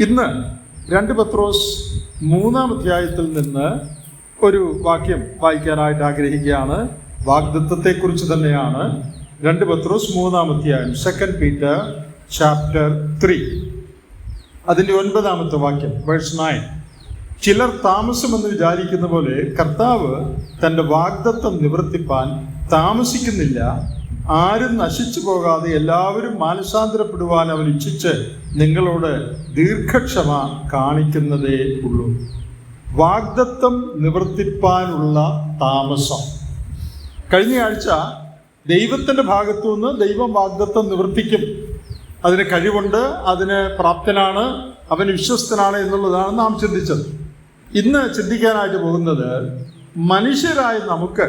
ഇന്ന് 2 പത്രോസ് 3-ാം അധ്യായത്തിൽ നിന്ന് ഒരു വാക്യം വായിക്കാനായിട്ട് ആഗ്രഹിക്കുകയാണ്. വാഗ്ദത്തത്തെക്കുറിച്ച് തന്നെയാണ്. 2 പത്രോസ് 3-ാം അധ്യായം, 2 Peter chapter 3, അതിൻ്റെ 9-ാമത്തെ വാക്യം, വേഴ്സ് 9. ചിലർ താമസമെന്ന് വിചാരിക്കുന്ന പോലെ കർത്താവ് തൻ്റെ വാഗ്ദത്തം നിവർത്തിപ്പാൻ താമസിക്കുന്നില്ല. ആരും നശിച്ചു പോകാതെ എല്ലാവരും മാനസാന്തരപ്പെടുവാൻ അവൻ ഇച്ഛിച്ച് നിങ്ങളോട് ദീർഘക്ഷമ കാണിക്കുന്നതേ ഉള്ളൂ. വാഗ്ദത്തം നിവർത്തിപ്പാനുള്ള താമസം. കഴിഞ്ഞ ആഴ്ച ദൈവത്തിൻ്റെ ഭാഗത്തു നിന്ന് ദൈവം വാഗ്ദത്തം നിവർത്തിക്കും, അതിന് കഴിവുണ്ട്, അതിന് പ്രാപ്തനാണ്, അവൻ വിശ്വസ്തനാണ് എന്നുള്ളതാണ് നാം ചിന്തിച്ചത്. ഇന്ന് ചിന്തിക്കാനായിട്ട് പോകുന്നത്, മനുഷ്യരായ നമുക്ക്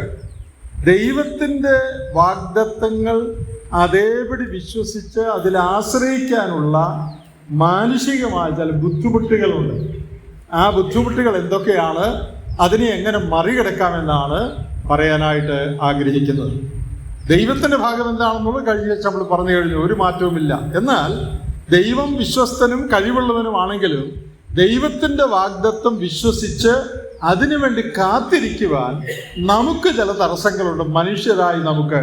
ദൈവത്തിൻ്റെ വാഗ്ദത്തങ്ങൾ അതേപടി വിശ്വസിച്ച് അതിൽ ആശ്രയിക്കാനുള്ള മാനുഷികമായ ചില ബുദ്ധിമുട്ടുകളുണ്ട്. ആ ബുദ്ധിമുട്ടുകൾ എന്തൊക്കെയാണ്, അതിനെ എങ്ങനെ മറികടക്കാമെന്നാണ് പറയാനായിട്ട് ആഗ്രഹിക്കുന്നത്. ദൈവത്തിൻ്റെ ഭാഗം എന്താണെന്നുള്ളത് കഴിഞ്ഞ നമ്മൾ പറഞ്ഞു കഴിഞ്ഞു, ഒരു മാറ്റവുമില്ല. എന്നാൽ ദൈവം വിശ്വസ്തനും കഴിവുള്ളവനുമാണെങ്കിലും ദൈവത്തിൻ്റെ വാഗ്ദത്തം വിശ്വസിച്ച് അതിനുവേണ്ടി കാത്തിരിക്കുവാൻ നമുക്ക് ചില തടസ്സങ്ങളുണ്ട്, മനുഷ്യരായി നമുക്ക്.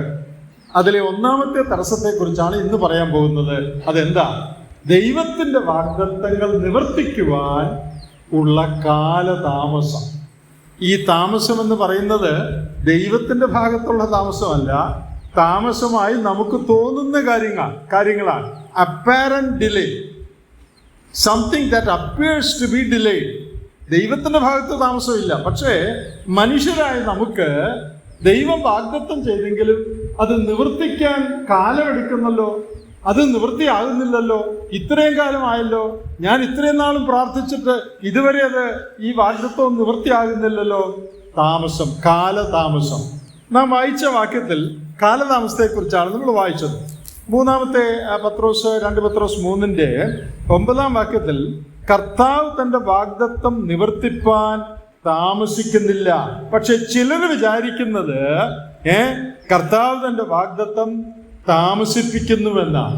അതിലെ ഒന്നാമത്തെ തടസ്സത്തെക്കുറിച്ചാണ് ഇന്ന് പറയാൻ പോകുന്നത്. അതെന്താ? ദൈവത്തിൻ്റെ വാഗ്ദത്തങ്ങൾ നിവർത്തിക്കുവാൻ ഉള്ള കാലതാമസം. ഈ താമസം എന്ന് പറയുന്നത് ദൈവത്തിൻ്റെ ഭാഗത്തുള്ള താമസമല്ല, താമസമായി നമുക്ക് തോന്നുന്ന കാര്യങ്ങളാണ്. Apparent delay, something that appears to be delayed. ദൈവത്തിൻ്റെ ഭാഗത്ത് താമസമില്ല, പക്ഷേ മനുഷ്യരായ നമുക്ക് ദൈവം വാഗ്ദത്തം ചെയ്തെങ്കിലും അത് നിവർത്തിക്കാൻ കാലമെടുക്കുന്നല്ലോ, അത് നിവൃത്തിയാകുന്നില്ലല്ലോ, ഇത്രയും കാലമായല്ലോ, ഞാൻ ഇത്രയും നാളും പ്രാർത്ഥിച്ചിട്ട് ഇതുവരെ ഈ വാഗ്ദത്തം നിവൃത്തിയാകുന്നില്ലല്ലോ. താമസം, കാലതാമസം. നാം വായിച്ച വാക്യത്തിൽ കാലതാമസത്തെക്കുറിച്ചാണ് നമ്മൾ വായിച്ചത്. 2 പത്രോസ് 3-ന്റെ 9-ാം വാക്യത്തിൽ കർത്താവ് തൻ്റെ വാഗ്ദത്തം നിവർത്തിപ്പാൻ താമസിക്കുന്നില്ല. പക്ഷെ ചിലർ വിചാരിക്കുന്നത് കർത്താവ് തൻ്റെ വാഗ്ദത്തം താമസിപ്പിക്കുന്നുവെന്നാണ്.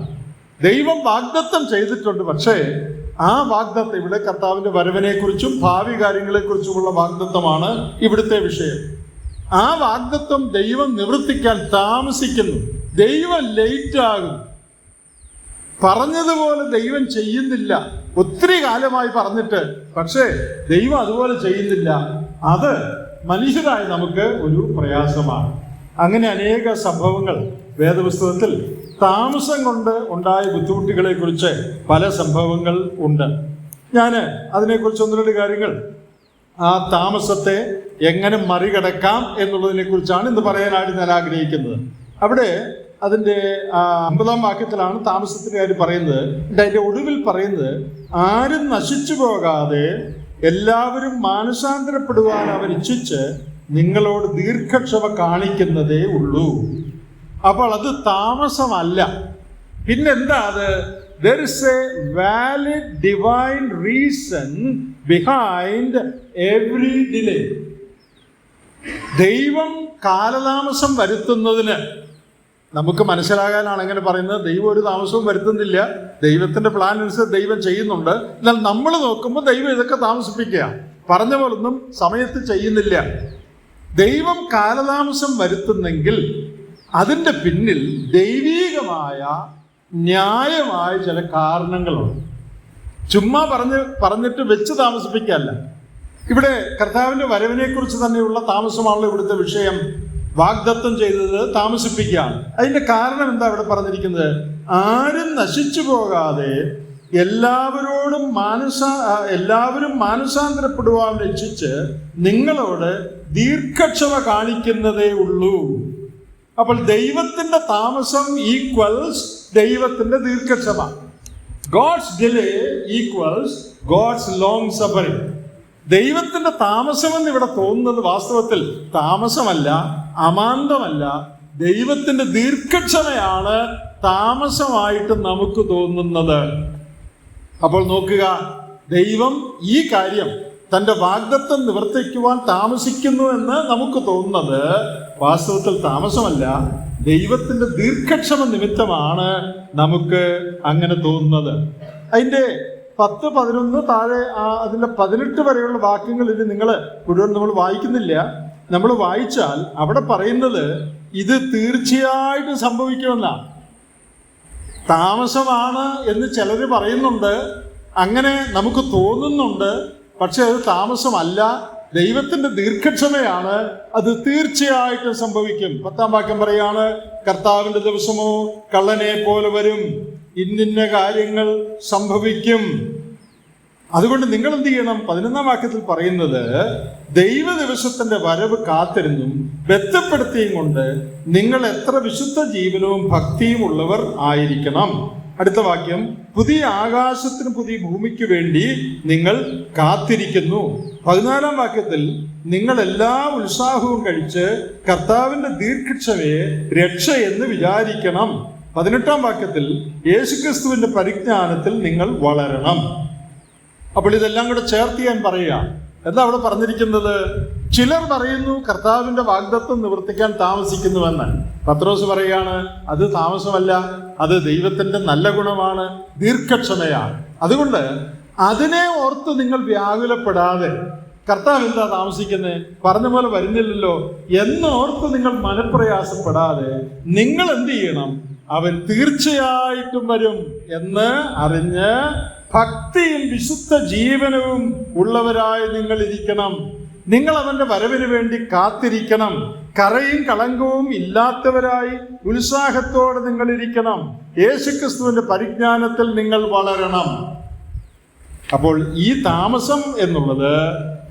ദൈവം വാഗ്ദത്തം ചെയ്തിട്ടുണ്ട്, പക്ഷേ ആ വാഗ്ദത്തം, ഇവിടെ കർത്താവിൻ്റെ വരവിനെക്കുറിച്ചും ഭാവി കാര്യങ്ങളെക്കുറിച്ചുമുള്ള വാഗ്ദത്തമാണ് ഇവിടുത്തെ വിഷയം. ആ വാഗ്ദത്തം ദൈവം നിവർത്തിക്കാൻ താമസിക്കുന്നു. ദൈവം ലേറ്റ് ആകും. പറഞ്ഞതുപോലെ ദൈവം ചെയ്യുന്നില്ല. ഒത്തിരി കാലമായി പറഞ്ഞിട്ട്, പക്ഷേ ദൈവം അതുപോലെ ചെയ്യുന്നില്ല. അത് മനുഷ്യരായി നമുക്ക് ഒരു പ്രയാസമാണ്. അങ്ങനെ അനേക സംഭവങ്ങൾ വേദപുസ്തകത്തിൽ താമസം കൊണ്ട് ഉണ്ടായ ബുദ്ധിമുട്ടുകളെ കുറിച്ച് പല സംഭവങ്ങൾ ഉണ്ട്. ഞാൻ അതിനെക്കുറിച്ച് 1-2 കാര്യങ്ങൾ, ആ താമസത്തെ എങ്ങനെ മറികടക്കാം എന്നുള്ളതിനെ കുറിച്ചാണ് ഇന്ന് പറയാനായിട്ട് ഞാൻ ആഗ്രഹിക്കുന്നത്. അവിടെ അതിൻ്റെ 9-ാം വാക്യത്തിലാണ് താമസത്തിൻ്റെ കാര്യം പറയുന്നത്. അതിൻ്റെ ഒടുവിൽ പറയുന്നത്, ആരും നശിച്ചു പോകാതെ എല്ലാവരും മാനസാന്തരപ്പെടുവാൻ അവൻ ഇച്ഛിച്ച് നിങ്ങളോട് ദീർഘക്ഷമ കാണിക്കുന്നതേ ഉള്ളൂ. അപ്പോൾ അത് താമസമല്ല. പിന്നെന്താ അത്? There is a valid divine reason behind every delay. ദൈവം കാലതാമസം വരുത്തുന്നതിന്, നമുക്ക് മനസ്സിലാകാനാണ് അങ്ങനെ പറയുന്നത്. ദൈവം ഒരു താമസവും വരുത്തുന്നില്ല. ദൈവത്തിൻ്റെ പ്ലാൻ അനുസരിച്ച് ദൈവം ചെയ്യുന്നുണ്ട്. എന്നാൽ നമ്മൾ നോക്കുമ്പോൾ ദൈവം ഇതൊക്കെ താമസിപ്പിക്കുക, പറഞ്ഞ പോലൊന്നും സമയത്ത് ചെയ്യുന്നില്ല. ദൈവം കാലതാമസം വരുത്തുന്നെങ്കിൽ അതിൻ്റെ പിന്നിൽ ദൈവീകമായ ന്യായമായ ചില കാരണങ്ങളുണ്ട്. ചുമ്മാ പറഞ്ഞിട്ട് വെച്ച് താമസിപ്പിക്കല്ല. ഇവിടെ കർത്താവിൻ്റെ വരവിനെക്കുറിച്ച് തന്നെയുള്ള താമസമാണല്ലോ ഇവിടുത്തെ വിഷയം. വാഗ്ദത്തം ചെയ്തത് താമസിപ്പിക്കുകയാണ്. അതിൻ്റെ കാരണം എന്താ ഇവിടെ പറഞ്ഞിരിക്കുന്നത്? ആരും നശിച്ചു പോകാതെ എല്ലാവരും മാനസാന്തരപ്പെടുവാൻ ഇച്ഛിച്ച് നിങ്ങളോട് ദീർഘക്ഷമ കാണിക്കുന്നതേ ഉള്ളൂ. അപ്പോൾ ദൈവത്തിൻ്റെ താമസം ഈക്വൽസ് ദൈവത്തിൻ്റെ ദീർഘക്ഷമ. God's delay equals God's long suffering. ദൈവത്തിൻ്റെ താമസമെന്ന് ഇവിടെ തോന്നുന്നത് വാസ്തവത്തിൽ താമസമല്ല, അമാന്തമല്ല. ദൈവത്തിൻ്റെ ദീർഘക്ഷമയാണ് താമസമായിട്ട് നമുക്ക് തോന്നുന്നത്. അപ്പോൾ നോക്കുക, ദൈവം ഈ കാര്യം, തൻ്റെ വാഗ്ദത്തം നിവർത്തിക്കുവാൻ താമസിക്കുന്നു എന്ന് നമുക്ക് തോന്നുന്നത് വാസ്തവത്തിൽ താമസമല്ല, ദൈവത്തിൻ്റെ ദീർഘക്ഷമ നിമിത്തമാണ് നമുക്ക് അങ്ങനെ തോന്നുന്നത്. അതിൻ്റെ 10, 11 താഴെ അതിൻ്റെ 18 വരെയുള്ള വാക്യങ്ങളിൽ നിങ്ങൾ മുഴുവൻ നമ്മൾ വായിക്കുന്നില്ല. നമ്മൾ വായിച്ചാൽ അവിടെ പറയുന്നത് ഇത് തീർച്ചയായിട്ടും സംഭവിക്കുമെന്നാണ്. താമസമാണ് എന്ന് ചിലർ പറയുന്നുണ്ട്, അങ്ങനെ നമുക്ക് തോന്നുന്നുണ്ട്. പക്ഷെ അത് താമസമല്ല, ദൈവത്തിന്റെ ദീർഘക്ഷമയാണ്. അത് തീർച്ചയായിട്ടും സംഭവിക്കും. 10-ാം വാക്യം പറയാണ്, കർത്താവിന്റെ ദിവസമോ കള്ളനെ പോലെ വരും, ഇന്നിന്ന കാര്യങ്ങൾ സംഭവിക്കും. അതുകൊണ്ട് നിങ്ങൾ എന്ത് ചെയ്യണം? 11-ാം വാക്യത്തിൽ പറയുന്നത്, ദൈവ ദിവസത്തിന്റെ വരവ് കാത്തിരുന്നും ബന്ധപ്പെടുത്തിയും കൊണ്ട് നിങ്ങൾ എത്ര വിശുദ്ധ ജീവനവും ഭക്തിയും ഉള്ളവർ ആയിരിക്കണം. അടുത്ത വാക്യം, പുതിയ ആകാശത്തിനും പുതിയ ഭൂമിക്ക് വേണ്ടി നിങ്ങൾ കാത്തിരിക്കുന്നു. 14-ാം വാക്യത്തിൽ നിങ്ങൾ എല്ലാ ഉത്സാഹവും കഴിച്ച് കർത്താവിന്റെ ദീർഘക്ഷമയെ രക്ഷ എന്ന് വിചാരിക്കണം. 18-ാം വാക്യത്തിൽ യേശുക്രിസ്തുവിന്റെ പരിജ്ഞാനത്തിൽ നിങ്ങൾ വളരണം. അപ്പോൾ ഇതെല്ലാം കൂടെ ചേർത്ത് ഞാൻ പറയുക. എന്താ അവിടെ പറഞ്ഞിരിക്കുന്നത്? ചിലർ പറയുന്നു കർത്താവിന്റെ വാഗ്ദത്തം നിവർത്തിക്കാൻ താമസിക്കുന്നുവെന്ന്. പത്രോസ് പറയാണ്, അത് താമസമല്ല, അത് ദൈവത്തിന്റെ നല്ല ഗുണമാണ്, ദീർഘക്ഷമയാണ്. അതുകൊണ്ട് അതിനെ ഓർത്ത് നിങ്ങൾ വ്യാകുലപ്പെടാതെ, കർത്താവ് എന്താ താമസിക്കുന്നത്, പറഞ്ഞ പോലെ വരുന്നില്ലല്ലോ എന്നോർത്ത് നിങ്ങൾ മനപ്രയാസപ്പെടാതെ നിങ്ങൾ എന്ത് ചെയ്യണം? അവൻ തീർച്ചയായിട്ടും വരും എന്ന് അറിഞ്ഞ് ഭക്തിയും വിശുദ്ധ ജീവനവും ഉള്ളവരായി നിങ്ങൾ ഇരിക്കണം. നിങ്ങൾ അവന്റെ വരവിന് വേണ്ടി കാത്തിരിക്കണം. കറയും കളങ്കവും ഇല്ലാത്തവരായി ഉത്സാഹത്തോടെ നിങ്ങൾ ഇരിക്കണം. യേശുക്രിസ്തുവിന്റെ പരിജ്ഞാനത്തിൽ നിങ്ങൾ വളരണം. അപ്പോൾ ഈ താമസം എന്നുള്ളത്,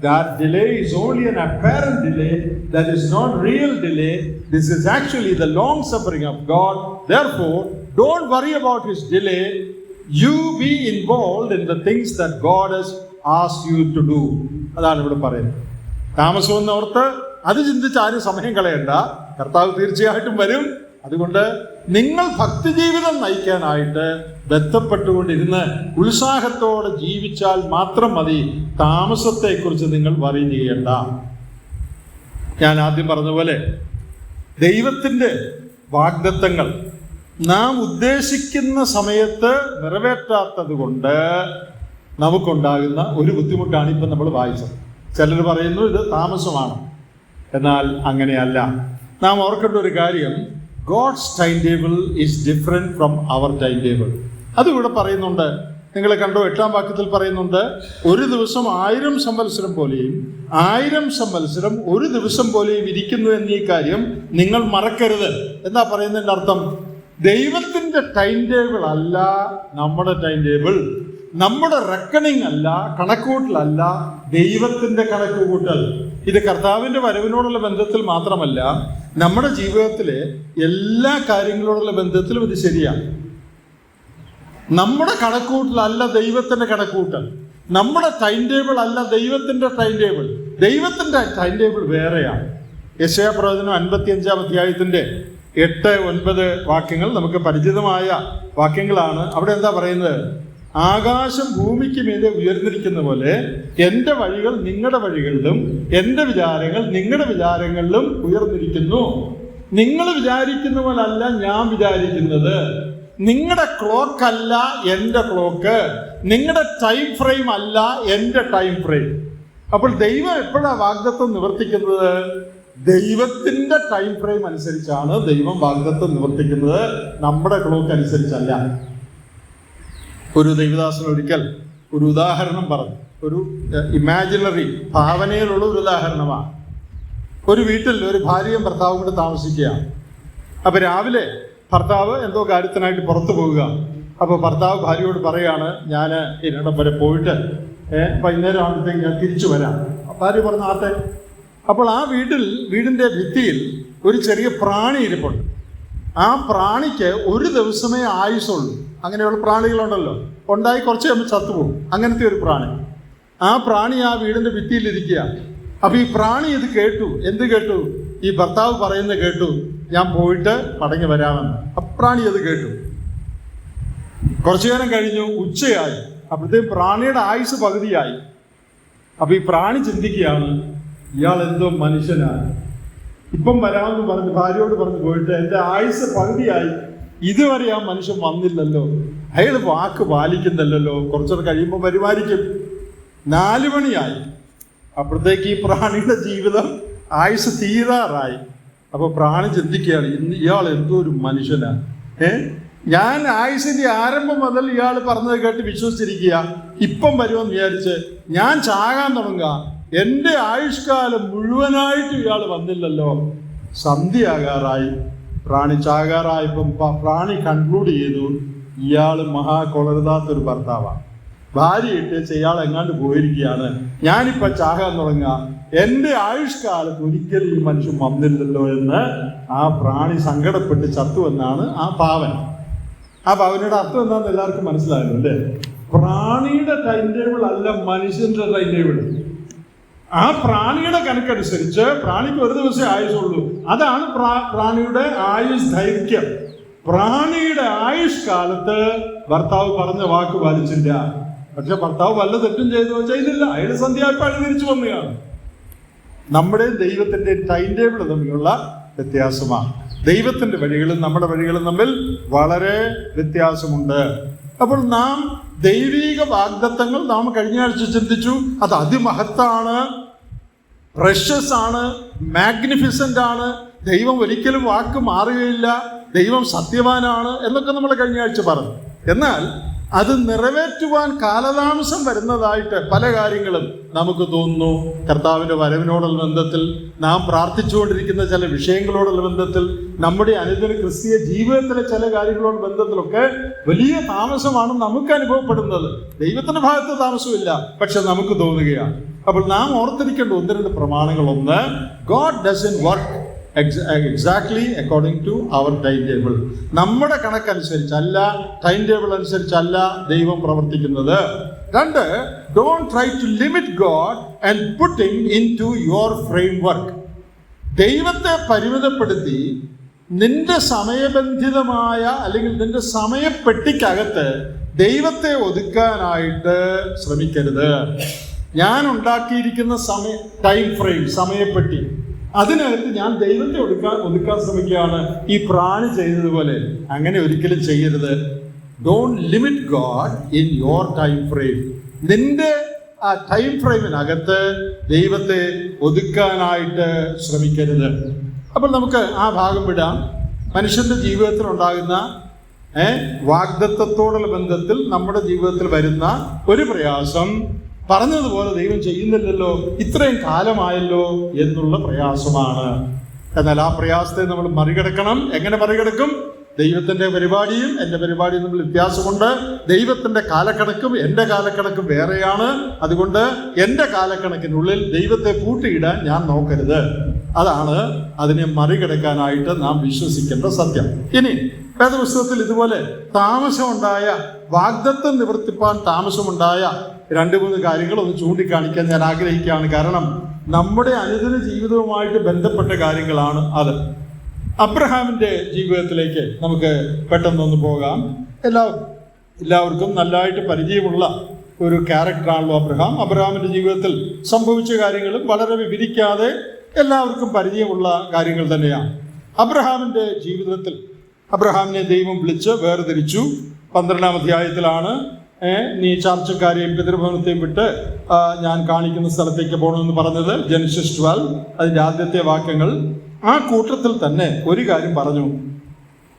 that delay is only an apparent delay, that is not real delay. This is actually the long suffering of God. Therefore, don't worry about his delay. You be involved in the things that God has asked you to do. അതാണ് ഇവിടെ പറയുന്നത്. താമസം എന്നോർത്ത് അത് ചിന്തിച്ച് ആരും സമയം കളയണ്ട. കർത്താവ് തീർച്ചയായിട്ടും വരും. അതുകൊണ്ട് നിങ്ങൾ ഭക്തിജീവിതം നയിക്കാനായിട്ട് ബന്ധപ്പെട്ടുകൊണ്ടിരുന്ന് ഉത്സാഹത്തോടെ ജീവിച്ചാൽ മാത്രം മതി. താമസത്തെക്കുറിച്ച് നിങ്ങൾ വറി ചെയ്യേണ്ട. ഞാൻ ആദ്യം പറഞ്ഞ പോലെ ദൈവത്തിൻ്റെ വാഗ്ദത്തങ്ങൾ നാം ഉദ്ദേശിക്കുന്ന സമയത്ത് നിറവേറ്റാത്തത് കൊണ്ട് നമുക്കുണ്ടാകുന്ന ഒരു ബുദ്ധിമുട്ടാണ് ഇപ്പം നമ്മൾ വായിച്ചത്. ചിലർ പറയുന്നു ഇത് താമസമാണ്. എന്നാൽ അങ്ങനെയല്ല. നാം ഓർക്കേണ്ട ഒരു കാര്യം, God's time table is different from our time table. അതിവിടെ പറയുന്നുണ്ട്. നിങ്ങൾ കണ്ടോ, 8-ാം വാക്യത്തിൽ പറയുന്നുണ്ട്, ഒരു ദിവസം 1000 സംവത്സരം പോലെയും 1000 സംവത്സരം ഒരു ദിവസം പോലെയും ഇരിക്കുന്നു എന്നീ കാര്യം നിങ്ങൾ മറക്കരുത്. എന്താ പറയുന്നതിൻ്റെ അർത്ഥം? ദൈവത്തിൻ്റെ ടൈം ടേബിൾ അല്ല നമ്മുടെ ടൈം ടേബിൾ. നമ്മുടെ റെക്കണിങ് അല്ല, കണക്കുകൂട്ടലല്ല, ദൈവത്തിൻ്റെ കണക്കുകൂട്ടൽ. ഇത് കർത്താവിൻ്റെ വരവിനോടുള്ള ബന്ധത്തിൽ മാത്രമല്ല, നമ്മുടെ ജീവിതത്തിലെ എല്ലാ കാര്യങ്ങളോടുള്ള ബന്ധത്തിലും ഇത് ശരിയാണ്. നമ്മുടെ കണക്കുകൂട്ടലല്ല ദൈവത്തിൻ്റെ കണക്കുകൂട്ടൽ. നമ്മുടെ ടൈം ടേബിൾ അല്ല ദൈവത്തിൻ്റെ ടൈം ടേബിൾ. ദൈവത്തിൻ്റെ ടൈം ടേബിൾ വേറെയാണ്. യെശയ്യാ പ്രവചനം 55-ാം അധ്യായത്തിൻ്റെ 8-9 വാക്യങ്ങൾ നമുക്ക് പരിചിതമായ വാക്യങ്ങളാണ്. അവിടെ എന്താ പറയുന്നത്? ആകാശം ഭൂമിക്ക് മീതെ ഉയർന്നിരിക്കുന്ന പോലെ എൻ്റെ വഴികൾ നിങ്ങളുടെ വഴികളിലും എൻ്റെ വിചാരങ്ങൾ നിങ്ങളുടെ വിചാരങ്ങളിലും ഉയർന്നിരിക്കുന്നു. നിങ്ങൾ വിചാരിക്കുന്ന പോലല്ല ഞാൻ വിചാരിക്കുന്നത്. നിങ്ങളുടെ ക്ലോക്ക് അല്ല എൻ്റെ ക്ലോക്ക്. നിങ്ങളുടെ ടൈം ഫ്രെയിം അല്ല എൻ്റെ ടൈം ഫ്രെയിം. അപ്പോൾ ദൈവം എപ്പോഴാണ് വാഗ്ദത്തം നിവർത്തിക്കുന്നത്? ദൈവത്തിൻ്റെ ടൈം ഫ്രെയിം അനുസരിച്ചാണ് ദൈവം വാഗ്ദത്തം നിവർത്തിക്കുന്നത്, നമ്മുടെ ക്ലോക്ക് അനുസരിച്ചല്ല. ഒരു ദൈവദാസൻ ഒരിക്കൽ ഒരു ഉദാഹരണം പറഞ്ഞു. ഒരു ഇമാജിനറി ഭാവനയിലുള്ള ഒരു ഉദാഹരണമാണ്. ഒരു വീട്ടിൽ ഒരു ഭാര്യയും ഭർത്താവും കൂടെ താമസിക്കുകയാണ്. അപ്പോൾ രാവിലെ ഭർത്താവ് എന്തോ കാര്യത്തിനായിട്ട് പുറത്തു പോവുക. അപ്പോൾ ഭർത്താവ് ഭാര്യയോട് പറയാണ്, ഞാൻ ഇന്നിടം വരെ പോയിട്ട് വൈകുന്നേരം ആകുമ്പോഴത്തേക്ക് ഞാൻ തിരിച്ചു വരാം. ഭാര്യ പറഞ്ഞു ആട്ടെ. അപ്പോൾ ആ വീടിൻ്റെ ഭിത്തിയിൽ ഒരു ചെറിയ പ്രാണി ഇരിപ്പുണ്ട്. ആ പ്രാണിക്ക് ഒരു ദിവസമേ ആയുസുള്ളൂ. അങ്ങനെയുള്ള പ്രാണികളുണ്ടല്ലോ, ഉണ്ടായി കുറച്ച് കഴിയുമ്പോൾ ചത്തുപോകും. അങ്ങനത്തെ ഒരു പ്രാണി. ആ പ്രാണി ആ വീടിൻ്റെ ഭിത്തിയിലിരിക്കുക. അപ്പോൾ ഈ പ്രാണി ഇത് കേട്ടു. എന്ത് കേട്ടു? ഈ ഭർത്താവ് പറയുന്നത് കേട്ടു, ഞാൻ പോയിട്ട് മടങ്ങി വരാമെന്ന്. പ്രാണി അത് കേട്ടു. കുറച്ചു നേരം കഴിഞ്ഞു, ഉച്ചയായി. അപ്പോഴത്തേക്കും പ്രാണിയുടെ ആയുസ് പകുതിയായി. അപ്പോൾ ഈ പ്രാണി ചിന്തിക്കുകയാണ്, ഇയാൾ എന്തോ മനുഷ്യനാണ്, ഇപ്പം വരാമെന്ന് പറഞ്ഞ് ഭാര്യയോട് പറഞ്ഞ് പോയിട്ട് എൻ്റെ ആയുസ് പകുതിയായി, ഇതുവരെ ആ മനുഷ്യൻ വന്നില്ലല്ലോ, അയാൾ വാക്ക് പാലിക്കുന്നില്ലല്ലോ, കുറച്ചൊക്കെ കഴിയുമ്പോൾ പരിപാലിക്കും. 4 മണിയായി, അപ്പോഴത്തേക്ക് ഈ പ്രാണിയുടെ ജീവിതം ആയുസ് തീരാറായി. അപ്പോൾ പ്രാണി ചിന്തിക്കുകയാണ്, ഇയാൾ എന്തോ ഒരു മനുഷ്യനാ, ഞാൻ ആയുസിന്റെ ആരംഭം മുതൽ ഇയാൾ പറഞ്ഞത് കേട്ട് വിശ്വസിച്ചിരിക്കുക, ഇപ്പം വരുമെന്ന് വിചാരിച്ച് ഞാൻ ചാകാൻ തുടങ്ങുക, എൻ്റെ ആയുഷ്കാലം മുഴുവനായിട്ട് ഇയാൾ വന്നില്ലല്ലോ. സന്ധ്യയാകാറായി, പ്രാണി ചാകാറായപ്പം പ്രാണി കൺക്ലൂഡ് ചെയ്തു, ഇയാൾ കൊളരുതാത്തൊരു ഭർത്താവാണ്, ഭാര്യ ഇട്ട് ഇയാൾ എങ്ങാണ്ട് പോയിരിക്കുകയാണ്, ഞാനിപ്പോൾ ചാകാൻ തുടങ്ങുക, എൻ്റെ ആയുഷ്കാലത്ത് ഒരിക്കലും ഈ മനുഷ്യൻ വന്നില്ലല്ലോ എന്ന് ആ പ്രാണി സങ്കടപ്പെട്ട് ചത്തുവെന്നാണ് ആ പാവൻ. ആ പാവനയുടെ അർത്ഥം എന്താണെന്ന് എല്ലാവർക്കും മനസ്സിലായല്ലോ അല്ലേ? പ്രാണിയുടെ ടൈം ടേബിൾ അല്ല മനുഷ്യന്റെ ടൈം ടേബിൾ. ആ പ്രാണിയുടെ കണക്കനുസരിച്ച് പ്രാണിക്ക് ഒരു ദിവസമേ ആയുസുള്ളൂ. അതാണ് പ്രാണിയുടെ ആയുസ് ദൈർഘ്യം. പ്രാണിയുടെ ആയുഷ്കാലത്ത് ഭർത്താവ് പറഞ്ഞ വാക്ക് പാലിച്ചില്ല. പക്ഷെ ഭർത്താവ് വല്ല തെറ്റും ചെയ്തില്ല, അയാൾ സന്ധ്യയായപ്പോൾ അയാൾ തിരിച്ചു വന്നതാണ്. നമ്മുടെ ദൈവത്തിന്റെ ടൈം ടേബിൾ തമ്മിലുള്ള വ്യത്യാസമാണ്. ദൈവത്തിന്റെ വഴികളും നമ്മുടെ വഴികളും തമ്മിൽ വളരെ വ്യത്യാസമുണ്ട്. അപ്പോൾ നാം ദൈവിക വാഗ്ദത്തങ്ങൾ നാം കഴിഞ്ഞ ആഴ്ച ചിന്തിച്ചു, അത് അതിമഹത്താണ്, പ്രഷ്യസ് ആണ്, മാഗ്നിഫിസന്റ് ആണ്, ദൈവം ഒരിക്കലും വാക്ക് മാറുകയില്ല, ദൈവം സത്യവാനാണ് എന്നൊക്കെ നമ്മൾ കഴിഞ്ഞ ആഴ്ച പറഞ്ഞു. എന്നാൽ അത് നിറവേറ്റുവാൻ കാലതാമസം വരുന്നതായിട്ട് പല കാര്യങ്ങളും നമുക്ക് തോന്നുന്നു. കർത്താവിൻ്റെ വരവിനോടുള്ള ബന്ധത്തിൽ, നാം പ്രാർത്ഥിച്ചുകൊണ്ടിരിക്കുന്ന ചില വിഷയങ്ങളോടുള്ള ബന്ധത്തിൽ, നമ്മുടെ അനുദിന ക്രിസ്തീയ ജീവിതത്തിലെ ചില കാര്യങ്ങളോട് ബന്ധത്തിലൊക്കെ വലിയ താമസമാണ് നമുക്ക് അനുഭവപ്പെടുന്നത്. ദൈവത്തിൻ്റെ ഭാഗത്ത് താമസമില്ല, പക്ഷെ നമുക്ക് തോന്നുകയാണ്. അപ്പോൾ നാം ഓർത്തിരിക്കേണ്ട 1-2 പ്രമാണങ്ങൾ. ഒന്ന്, God doesn't work exactly according to our time table. നമ്മുടെ കണക്കനുസരിച്ചല്ല, ടൈം ടേബിൾ അനുസരിച്ചല്ല ദൈവം പ്രവർത്തിക്കുന്നത്. 2, don't try to limit God and put him into your framework. ദൈവത്തെ പരിമിതപ്പെടുത്തി നിന്റെ സമയബന്ധിതമായ അല്ലെങ്കിൽ നിന്റെ സമയപ്പെട്ടിക്കകത്ത് ദൈവത്തെ ഒതുക്കാനായിട്ട് ശ്രമിക്കരുത്. ഞാൻ ഉണ്ടാക്കിയിരിക്കുന്ന ടൈം ഫ്രെയിം, സമയപ്പെട്ടി, അതിനകത്ത് ഞാൻ ദൈവത്തെ ഒതുക്കാൻ ശ്രമിക്കുകയാണ്, ഈ പ്രാണി ചെയ്തതുപോലെ. അങ്ങനെ ഒരിക്കലും ചെയ്യരുത്. Don't limit God in your time frame. നിന്റെ ആ ടൈം ഫ്രെയിമിനകത്ത് ദൈവത്തെ ഒതുക്കാനായിട്ട് ശ്രമിക്കരുത്. അപ്പോൾ നമുക്ക് ആ ഭാഗം വിടാം. മനുഷ്യന്റെ ജീവിതത്തിൽ ഉണ്ടാകുന്ന വാഗ്ദത്തത്തോടുള്ള ബന്ധത്തിൽ നമ്മുടെ ജീവിതത്തിൽ വരുന്ന ഒരു പ്രയാസം, പറഞ്ഞതുപോലെ ദൈവം ചെയ്യുന്നില്ലല്ലോ, ഇത്രയും കാലമായല്ലോ എന്നുള്ള പ്രയാസമാണ്. എന്നാൽ ആ പ്രയാസത്തെ നമ്മൾ മറികടക്കണം. എങ്ങനെ മറികടക്കും? ദൈവത്തിൻ്റെ പരിപാടിയും എൻ്റെ പരിപാടിയും തമ്മിൽ വ്യത്യാസമുണ്ട്. ദൈവത്തിൻ്റെ കാലക്കണക്കും എൻ്റെ കാലക്കണക്കും വേറെയാണ്. അതുകൊണ്ട് എൻ്റെ കാലക്കണക്കിനുള്ളിൽ ദൈവത്തെ പൂട്ടിയിടാൻ ഞാൻ നോക്കരുത്. അതാണ് അതിനെ മറികടക്കാനായിട്ട് നാം വിശ്വസിക്കേണ്ട സത്യം. ഇനി വേദപുസ്തകത്തിൽ ഇതുപോലെ താമസമുണ്ടായ, വാഗ്ദത്തം നിവർത്തിപ്പാൻ താമസമുണ്ടായ 2-3 കാര്യങ്ങൾ ഒന്ന് ചൂണ്ടിക്കാണിക്കാൻ ഞാൻ ആഗ്രഹിക്കുകയാണ്. കാരണം നമ്മുടെ അനുദിന ജീവിതവുമായിട്ട് ബന്ധപ്പെട്ട കാര്യങ്ങളാണ് അത്. അബ്രഹാമിൻ്റെ ജീവിതത്തിലേക്ക് നമുക്ക് പെട്ടെന്നൊന്ന് പോകാം. എല്ലാവർക്കും നല്ലതായിട്ട് പരിചയമുള്ള ഒരു ക്യാരക്ടറാണല്ലോ അബ്രഹാം. അബ്രഹാമിൻ്റെ ജീവിതത്തിൽ സംഭവിച്ച കാര്യങ്ങളും വളരെ വിവരിക്കാതെ എല്ലാവർക്കും പരിചയമുള്ള കാര്യങ്ങൾ തന്നെയാണ്. അബ്രഹാമിൻ്റെ ജീവിതത്തിൽ അബ്രഹാമിനെ ദൈവം വിളിച്ച് വേർതിരിച്ചു. 12-ാം അധ്യായത്തിലാണ് നീ ചാർച്ചക്കാരെയും പിതൃഭവനത്തെയും വിട്ട് ഞാൻ കാണിക്കുന്ന സ്ഥലത്തേക്ക് പോകണമെന്ന് പറഞ്ഞത്. ജെനസിസ് 12 അതിൻ്റെ ആദ്യത്തെ വാക്യങ്ങൾ. ആ കൂട്ടത്തിൽ തന്നെ ഒരു കാര്യം പറഞ്ഞു.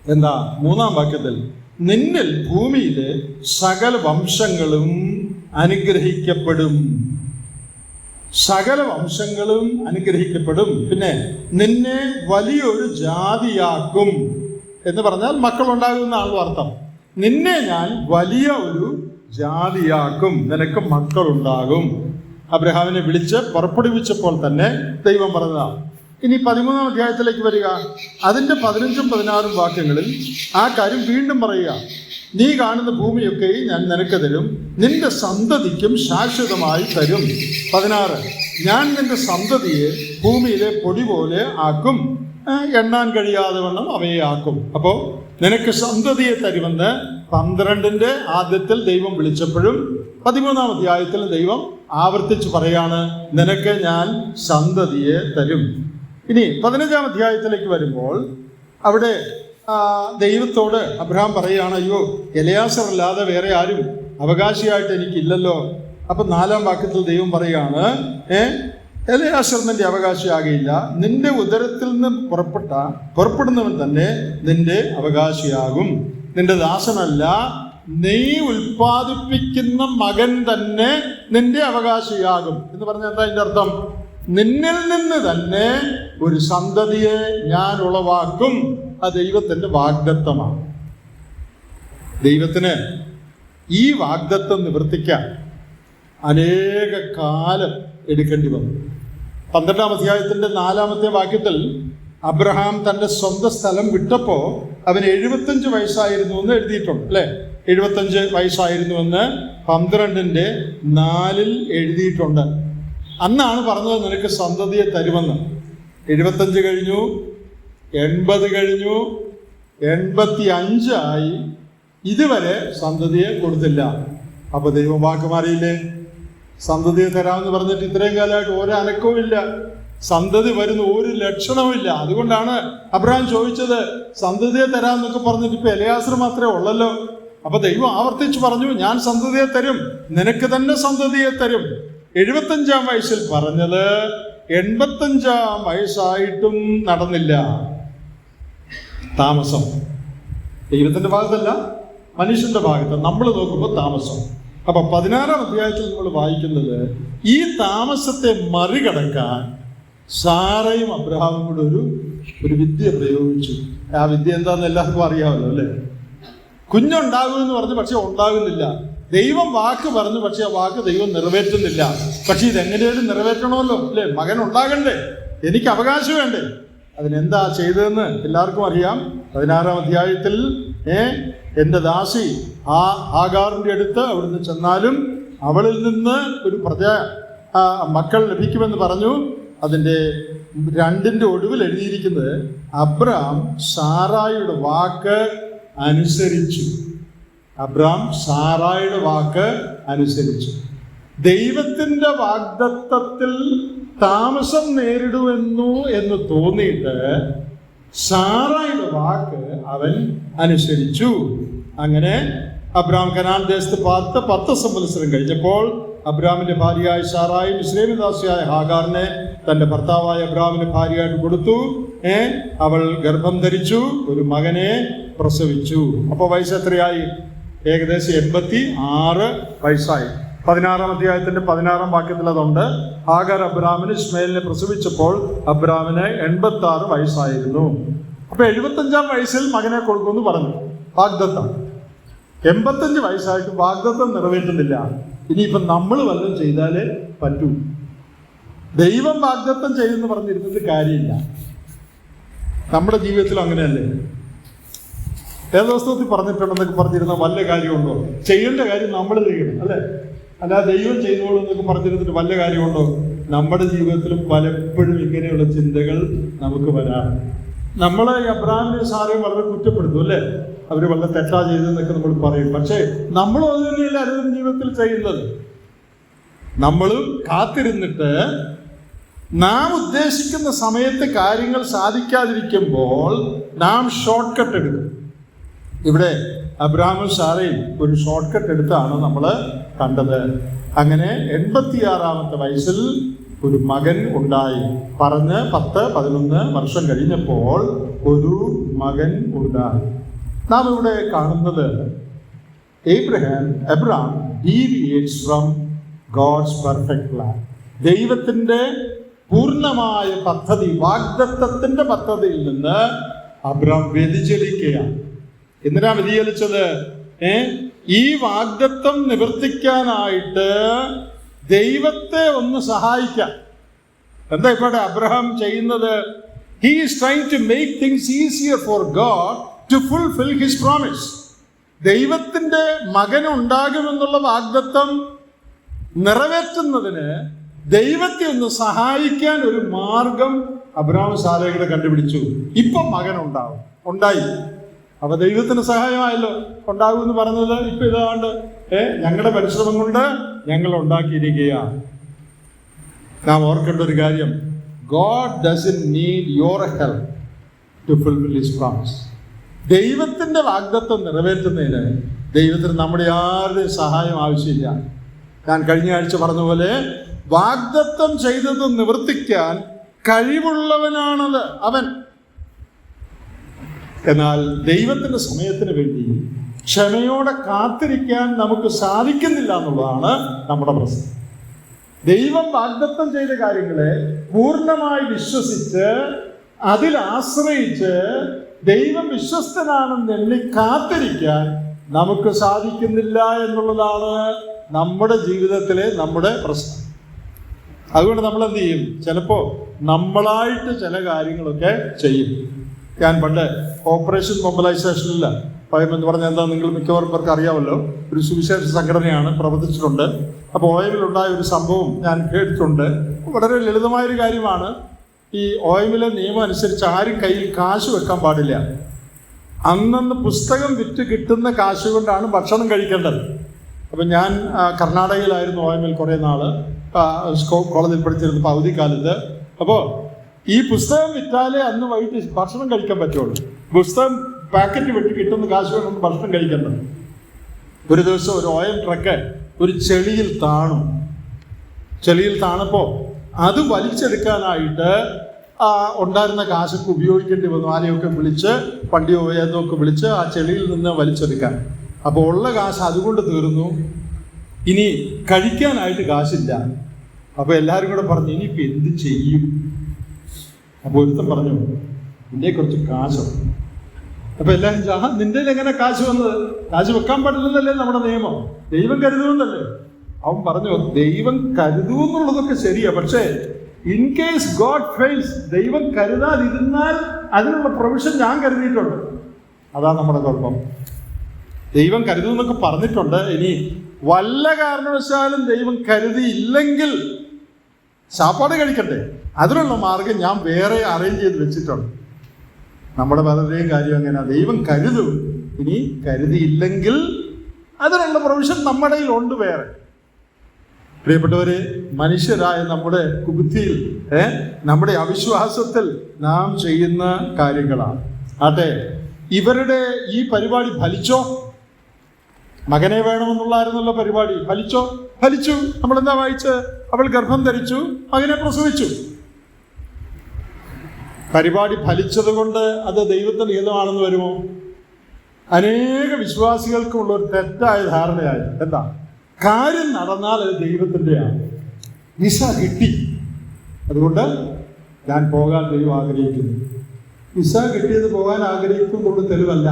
എന്താ? 3-ാം വാക്യത്തിൽ, നിന്നിൽ ഭൂമിയിലെ സകല വംശങ്ങളും അനുഗ്രഹിക്കപ്പെടും. സകല വംശങ്ങളും അനുഗ്രഹിക്കപ്പെടും. പിന്നെ നിന്നെ വലിയൊരു ജാതിയാക്കും എന്ന് പറഞ്ഞാൽ മക്കളുണ്ടാകുമെന്നാണല്ലോ അർത്ഥം. നിന്നെ ഞാൻ വലിയ ഒരു ജാതിയാക്കും, നിനക്ക് മക്കളുണ്ടാകും. അബ്രഹാമിനെ വിളിച്ച് പുറപ്പെടുവിച്ചപ്പോൾ തന്നെ ദൈവം പറഞ്ഞതാണ്. ഇനി 13-ാം അധ്യായത്തിലേക്ക് വരിക. അതിൻ്റെ 15-ഉം 16-ഉം വാക്യങ്ങളിൽ ആ കാര്യം വീണ്ടും പറയുക. നീ കാണുന്ന ഭൂമിയൊക്കെ ഞാൻ നിനക്ക് തരും, നിന്റെ സന്തതിക്കും ശാശ്വതമായി തരും. 16, ഞാൻ നിന്റെ സന്തതിയെ ഭൂമിയിലെ പൊടി പോലെ ആക്കും, എണ്ണാൻ കഴിയാതെ വണ്ണം അവയെ ആക്കും. അപ്പോൾ നിനക്ക് സന്തതിയെ തരുമെന്ന് 12-ന്റെ ആദ്യത്തിൽ ദൈവം വിളിച്ചപ്പോഴും 13-ാം അധ്യായത്തിൽ ദൈവം ആവർത്തിച്ച് പറയാണ്, നിനക്ക് ഞാൻ സന്തതിയെ തരും. ഇനി 15-ാം അധ്യായത്തിലേക്ക് വരുമ്പോൾ അവിടെ ദൈവത്തോട് അബ്രഹാം പറയുകയാണ്, അയ്യോ എലയാസർ അല്ലാതെ വേറെ ആരും അവകാശിയായിട്ട് എനിക്കില്ലല്ലോ. അപ്പൊ 4-ാം വാക്യത്തിൽ ദൈവം പറയുകയാണ്, എലയാസർ നിന്റെ അവകാശിയാകയില്ല, നിന്റെ ഉദരത്തിൽ നിന്ന് പുറപ്പെടുന്നവൻ തന്നെ നിന്റെ അവകാശിയാകും. നിന്റെ ദാസനല്ല, നീ ഉൽപ്പാദിപ്പിക്കുന്ന മകൻ തന്നെ നിന്റെ അവകാശിയാകും എന്ന് പറഞ്ഞാൽ എന്താ അതിൻ്റെ അർത്ഥം? നിന്നിൽ നിന്ന് തന്നെ ഒരു സന്തതിയെ ഞാൻ ഉളവാക്കും. ആ ദൈവത്തിന്റെ വാഗ്ദത്തമാണ്. ദൈവത്തിന് ഈ വാഗ്ദത്തം നിവർത്തിക്കാൻ അനേക കാലം എടുക്കേണ്ടി വന്നു. 12-ാം അധ്യായത്തിന്റെ 4-ാമത്തെ വാക്യത്തിൽ അബ്രഹാം തന്റെ സ്വന്തം സ്ഥലം വിട്ടപ്പോൾ അവന് 75 വയസ്സായിരുന്നു എന്ന് എഴുതിയിട്ടുണ്ട്, അല്ലെ? 75 വയസ്സായിരുന്നു എന്ന് 12:4 എഴുതിയിട്ടുണ്ട്. അന്നാണ് പറഞ്ഞത് നിനക്ക് സന്തതിയെ തരുമെന്ന്. 75 കഴിഞ്ഞു, 80 കഴിഞ്ഞു, 85 ആയി, ഇതുവരെ സന്തതിയെ കൊടുത്തില്ല. അപ്പൊ ദൈവം വാക്ക് മാറിയില്ലേ? സന്തതിയെ തരാമെന്ന് പറഞ്ഞിട്ട് ഇത്രയും കാലമായിട്ട് ഒരു അനക്കവും ഇല്ല, സന്തതി വരുന്ന ഒരു ലക്ഷണവും ഇല്ല. അതുകൊണ്ടാണ് അബ്രഹാം ചോദിച്ചത്, സന്തതിയെ തരാമെന്നൊക്കെ പറഞ്ഞിട്ട് ഇപ്പൊ എലയാസർ മാത്രമേ ഉള്ളല്ലോ. അപ്പൊ ദൈവം ആവർത്തിച്ച് പറഞ്ഞു, ഞാൻ സന്തതിയെ തരും, നിനക്ക് തന്നെ സന്തതിയെ തരും. 75-ാം വയസ്സിൽ പറഞ്ഞത് 85-ാം വയസ്സായിട്ടും നടന്നില്ല. താമസം ദൈവത്തിന്റെ ഭാഗത്തല്ല, മനുഷ്യന്റെ ഭാഗത്ത് നമ്മൾ നോക്കുമ്പോൾ താമസം. അപ്പൊ 16-ാം അധ്യായത്തിൽ നമ്മൾ വായിക്കുന്നത്, ഈ താമസത്തെ മറികടക്കാൻ സാറയും അബ്രഹാമും കൂടെ ഒരു വിദ്യ പ്രയോഗിച്ചു. ആ വിദ്യ എന്താണെന്ന് എല്ലാവർക്കും അറിയാമല്ലോ, അല്ലേ? കുഞ്ഞുണ്ടാകുമെന്ന് പറഞ്ഞു, പക്ഷെ ഉണ്ടാകുന്നില്ല. ദൈവം വാക്ക് പറഞ്ഞു, പക്ഷെ ആ വാക്ക് ദൈവം നിറവേറ്റുന്നില്ല. പക്ഷെ ഇതെങ്ങനെയാലും നിറവേറ്റണമല്ലോ, അല്ലേ? മകൻ ഉണ്ടാകണ്ടേ, എനിക്ക് അവകാശം വേണ്ടേ? അതിനെന്താ ചെയ്തതെന്ന് എല്ലാവർക്കും അറിയാം. 16-ാം അധ്യായത്തിൽ എൻ്റെ ദാസി ആഗാറിന്റെ അടുത്ത് അവിടുന്ന് ചെന്നാലും അവളിൽ നിന്ന് ഒരു മക്കൾ ലഭിക്കുമെന്ന് പറഞ്ഞു. അതിൻ്റെ 2-ന്റെ ഒടുവിൽ എഴുതിയിരിക്കുന്നത്, അബ്രഹാം സാറായിയുടെ വാക്ക് അനുസരിച്ചു. അബ്രഹാം സാറായിയുടെ വാക്ക് അനുസരിച്ചു. ദൈവത്തിന്റെ വാഗ്ദത്തത്തിൽ താമസം നേരിടുമെന്നു എന്ന് തോന്നിയിട്ട് സാറായിയുടെ വാക്ക് അവൻ അനുസരിച്ചു. അങ്ങനെ അബ്രഹാം കനാൻ ദേശത്ത് പാർത്ത് 10 സംവത്സരം കഴിഞ്ഞപ്പോൾ അബ്രഹാമിന്റെ ഭാര്യയായ സാറായി മിസ്രൈമിദാസിയായ ഹാഗാറിനെ തന്റെ ഭർത്താവായ അബ്രഹാമിന്റെ ഭാര്യയായിട്ട് കൊടുത്തു. അവൾ ഗർഭം ധരിച്ചു, ഒരു മകനെ പ്രസവിച്ചു. അപ്പൊ വയസ്സ് എത്രയായി? ഏകദേശം 86 വയസ്സായി. 16-ാം അധ്യായത്തിന്റെ 16-ാം വാക്യത്തിൽ അതുണ്ട്. ഹാഗർ അബ്രഹാമിന് ഇസ്മായേലിനെ പ്രസവിച്ചപ്പോൾ അബ്രഹാമിന് 86 വയസ്സായിരുന്നു. അപ്പൊ 75-ാം വയസ്സിൽ മകനെ കൊടുക്കുമെന്ന് പറഞ്ഞു. വാഗ്ദത്തം 85 വയസ്സായിട്ട് വാഗ്ദത്തം നിറവേറ്റുന്നില്ല. ഇനിയിപ്പം നമ്മൾ വല്ലതും ചെയ്താലേ പറ്റൂ. ദൈവം വാഗ്ദത്തം ചെയ്തെന്ന് പറഞ്ഞിരുന്നിട്ട് കാര്യമില്ല. നമ്മുടെ ജീവിതത്തിൽ അങ്ങനെയല്ലേ? വേദപുസ്തകത്തിൽ പറഞ്ഞിട്ടുണ്ടെന്നൊക്കെ പറഞ്ഞിരുന്ന വല്ല കാര്യമുണ്ടോ? ചെയ്യേണ്ട കാര്യം നമ്മൾ ചെയ്യണം, അല്ലേ? അല്ലാതെ ദൈവം ചെയ്തോളൂ എന്നൊക്കെ പറഞ്ഞിരുന്നിട്ട് വല്ല കാര്യമുണ്ടോ? നമ്മുടെ ജീവിതത്തിലും പലപ്പോഴും ഇങ്ങനെയുള്ള ചിന്തകൾ നമുക്ക് വരാം. നമ്മളെ അബ്രഹാമിനെ സാറേയും വളരെ കുറ്റപ്പെടുത്തും, അല്ലേ? അവർ വളരെ തെറ്റാ ചെയ്തെന്നൊക്കെ നമ്മൾ പറയും. പക്ഷേ നമ്മളും അത് തന്നെയല്ല അനുദിന ജീവിതത്തിൽ ചെയ്യുന്നത്. നമ്മളും കാത്തിരുന്നിട്ട് നാം ഉദ്ദേശിക്കുന്ന സമയത്ത് കാര്യങ്ങൾ സാധിക്കാതിരിക്കുമ്പോൾ നാം ഷോർട്ട് കട്ട് എടുക്കും. ഇവിടെ അബ്രഹാമും സാറയും ഒരു ഷോർട്ട് കട്ട് എടുത്താണ് നമ്മൾ കണ്ടത്. അങ്ങനെ 86-ാമത്തെ വയസ്സിൽ ഒരു മകൻ ഉണ്ടായി. പറഞ്ഞ് 10-11 വർഷം കഴിഞ്ഞപ്പോൾ ഒരു മകൻ ഉണ്ടായി. നാം ഇവിടെ കാണുന്നത് Abraham deviates from God's perfect plan. ദൈവത്തിന്റെ പൂർണ്ണമായ പദ്ധതി, വാഗ്ദത്തത്തിന്റെ പദ്ധതിയിൽ നിന്ന് അബ്രഹാം വ്യതിചലിക്കുകയാണ്. എന്തിനാ വ്യതിചലിച്ചത്? ഈ വാഗ്ദത്തം നിവർത്തിക്കാനായിട്ട് ദൈവത്തെ ഒന്ന് സഹായിക്കാം. എന്താ ഇവിടെ അബ്രഹാം ചെയ്യുന്നത്? He is trying to make things easier for God to fulfil his promise. ദൈവത്തിന്റെ മകനുണ്ടാകുമെന്നുള്ള വാഗ്ദത്തം നിറവേറ്റുന്നതിന് ദൈവത്തെ ഒന്ന് സഹായിക്കാൻ ഒരു മാർഗം അബ്രഹാം സാരയുടെ കണ്ടുപിടിച്ചു. ഇപ്പം മകൻ ഉണ്ടായി. അപ്പൊ ദൈവത്തിന് സഹായമായല്ലോ. ഉണ്ടാകുമെന്ന് പറഞ്ഞത് ഇപ്പൊ ഇതാണ്ട് ഞങ്ങളുടെ പരിശ്രമം കൊണ്ട് ഞങ്ങൾ ഉണ്ടാക്കിയിരിക്കുകയാണ്. നാം ഓർക്കേണ്ട ഒരു കാര്യം, God doesn't need your help to fulfill his promise. ദൈവത്തിൻ്റെ വാഗ്ദത്തം നിറവേറ്റുന്നതിന് ദൈവത്തിന് നമ്മുടെ ആരുടെയും സഹായം ആവശ്യമില്ല. ഞാൻ കഴിഞ്ഞ ആഴ്ച പറഞ്ഞ പോലെ വാഗ്ദത്തം ചെയ്തത് നിവർത്തിക്കാൻ കഴിവുള്ളവനാണത് അവൻ. എന്നാൽ ദൈവത്തിൻ്റെ സമയത്തിന് വേണ്ടി ക്ഷമയോടെ കാത്തിരിക്കാൻ നമുക്ക് സാധിക്കുന്നില്ല എന്നുള്ളതാണ് നമ്മുടെ പ്രശ്നം. ദൈവം വാഗ്ദത്തം ചെയ്ത കാര്യങ്ങളെ പൂർണ്ണമായി വിശ്വസിച്ച് അതിൽ ആശ്രയിച്ച് ദൈവം വിശ്വസ്തനാണെന്ന് എണ്ണി കാത്തിരിക്കാൻ നമുക്ക് സാധിക്കുന്നില്ല എന്നുള്ളതാണ് നമ്മുടെ ജീവിതത്തിലെ നമ്മുടെ പ്രശ്നം. അതുകൊണ്ട് നമ്മൾ എന്ത് ചെയ്യും? ചിലപ്പോൾ നമ്മളായിട്ട് ചില കാര്യങ്ങളൊക്കെ ചെയ്യും. ഞാൻ പണ്ട് ഓപ്പറേഷൻ മൊബിലൈസേഷനിൽ OIM എന്ന് പറഞ്ഞാൽ എന്താ നിങ്ങൾ മിക്കവാറും പേർക്ക് അറിയാമല്ലോ. ഒരു സുവിശേഷ സംഘടനയാണ്, പ്രവർത്തിച്ചിട്ടുണ്ട്. അപ്പോൾ OIM-ലുണ്ടായ ഒരു സംഭവം ഞാൻ കേട്ടിട്ടുണ്ട്. വളരെ ലളിതമായൊരു കാര്യമാണ്. ഈ OIM-ലെ നിയമം അനുസരിച്ച് ആരും കയ്യിൽ കാശ് വെക്കാൻ പാടില്ല. അന്നന്ന് പുസ്തകം വിറ്റ് കിട്ടുന്ന കാശ് കൊണ്ടാണ് ഭക്ഷണം കഴിക്കേണ്ടത്. അപ്പം ഞാൻ കർണാടകയിലായിരുന്നു OIM-ൽ കുറേ നാൾ കോളേജിൽ പഠിച്ചിരുന്നപ്പോൾ അവധിക്കാലത്ത്. അപ്പോൾ ഈ പുസ്തകം വിറ്റാലേ അന്ന് വൈകിട്ട് ഭക്ഷണം കഴിക്കാൻ പറ്റുള്ളൂ. പുസ്തകം പാക്കറ്റ് വിട്ട് കിട്ടുന്ന കാശ് കൊണ്ട് ഭക്ഷണം കഴിക്കേണ്ടത്. ഒരു ദിവസം ഒരു OIM ട്രക്ക് ഒരു ചെളിയിൽ താണപ്പോൾ അത് വലിച്ചെടുക്കാനായിട്ട് ഉണ്ടായിരുന്ന കാശൊക്കെ ഉപയോഗിക്കേണ്ടി വന്നു. ആരെയൊക്കെ വിളിച്ച് വണ്ടിയോ ഏതൊക്കെ വിളിച്ച് ആ ചെളിയിൽ നിന്ന് വലിച്ചെടുക്കാൻ. അപ്പോൾ ഉള്ള കാശ് അതുകൊണ്ട് തീർന്നു. ഇനി കഴിക്കാനായിട്ട് കാശില്ല. അപ്പോൾ എല്ലാവരും കൂടെ പറഞ്ഞു ഇനിയിപ്പോൾ എന്ത് ചെയ്യും? അപ്പോൾ ഒരുത്തൻ പറഞ്ഞു നിന്റെ കുറച്ച് കാശോ. അപ്പോൾ എല്ലാവരും നിന്റെ എങ്ങനെ കാശ് വന്നത്? കാശ് വെക്കാൻ പാടില്ലെന്നല്ലേ നമ്മുടെ നിയമം, ദൈവം കരുതുമെന്നല്ലേ. അവൻ പറഞ്ഞു ദൈവം കരുതുമെന്നുള്ളതൊക്കെ ശരിയാ, പക്ഷേ ഇൻ കേസ് ഗോഡ് ഫെയിൽസ്, ദൈവം കരുതാതിരുന്നാൽ അതിനുള്ള പ്രൊവിഷൻ ഞാൻ കരുതിയിട്ടുണ്ട്. അതാ നമ്മുടെ കുഴപ്പം. ദൈവം കരുതുമെന്നൊക്കെ പറഞ്ഞിട്ടുണ്ട്. ഇനി വല്ല കാരണവശാലും ദൈവം കരുതിയില്ലെങ്കിൽ സാപ്പാട് കഴിക്കട്ടെ, അതിനുള്ള മാർഗം ഞാൻ വേറെ അറേഞ്ച് ചെയ്ത് വെച്ചിട്ടുണ്ട്. നമ്മുടെ പലരുടെയും കാര്യം എങ്ങനെയാണ്? ദൈവം കരുതും, ഇനി കരുതിയില്ലെങ്കിൽ അതിനുള്ള പ്രൊവിഷൻ നമ്മുടെ ഉണ്ട് വേറെ. പ്രിയപ്പെട്ടവരെ, മനുഷ്യരായ നമ്മുടെ കുബുദ്ധിയിൽ നമ്മുടെ അവിശ്വാസത്തിൽ നാം ചെയ്യുന്ന കാര്യങ്ങളാണ്. ആട്ടെ, ഇവരുടെ ഈ പരിപാടി ഫലിച്ചോ? മകനെ വേണമെന്നുള്ളായിരുന്നല്ലോ പരിപാടി. ഫലിച്ചു. നമ്മളെന്താ വായിച്ച്? അവൾ ഗർഭം ധരിച്ചു, മകനെ പ്രസവിച്ചു. പരിപാടി ഫലിച്ചത് കൊണ്ട് അത് ദൈവത്തിന്റെ ഹിതമാണെന്ന് വരുമോ? അനേക വിശ്വാസികൾക്കുള്ള ഒരു തെറ്റായ ധാരണയായി. എന്താ? കാര്യം നടന്നാൽ അത് ദൈവത്തിൻ്റെയാണ്. വിസ കിട്ടി, അതുകൊണ്ട് ഞാൻ പോകാൻ ദൈവം ആഗ്രഹിക്കുന്നു. വിസ കിട്ടിയത് പോകാൻ ആഗ്രഹിക്കുന്നുള്ള തെളിവല്ല.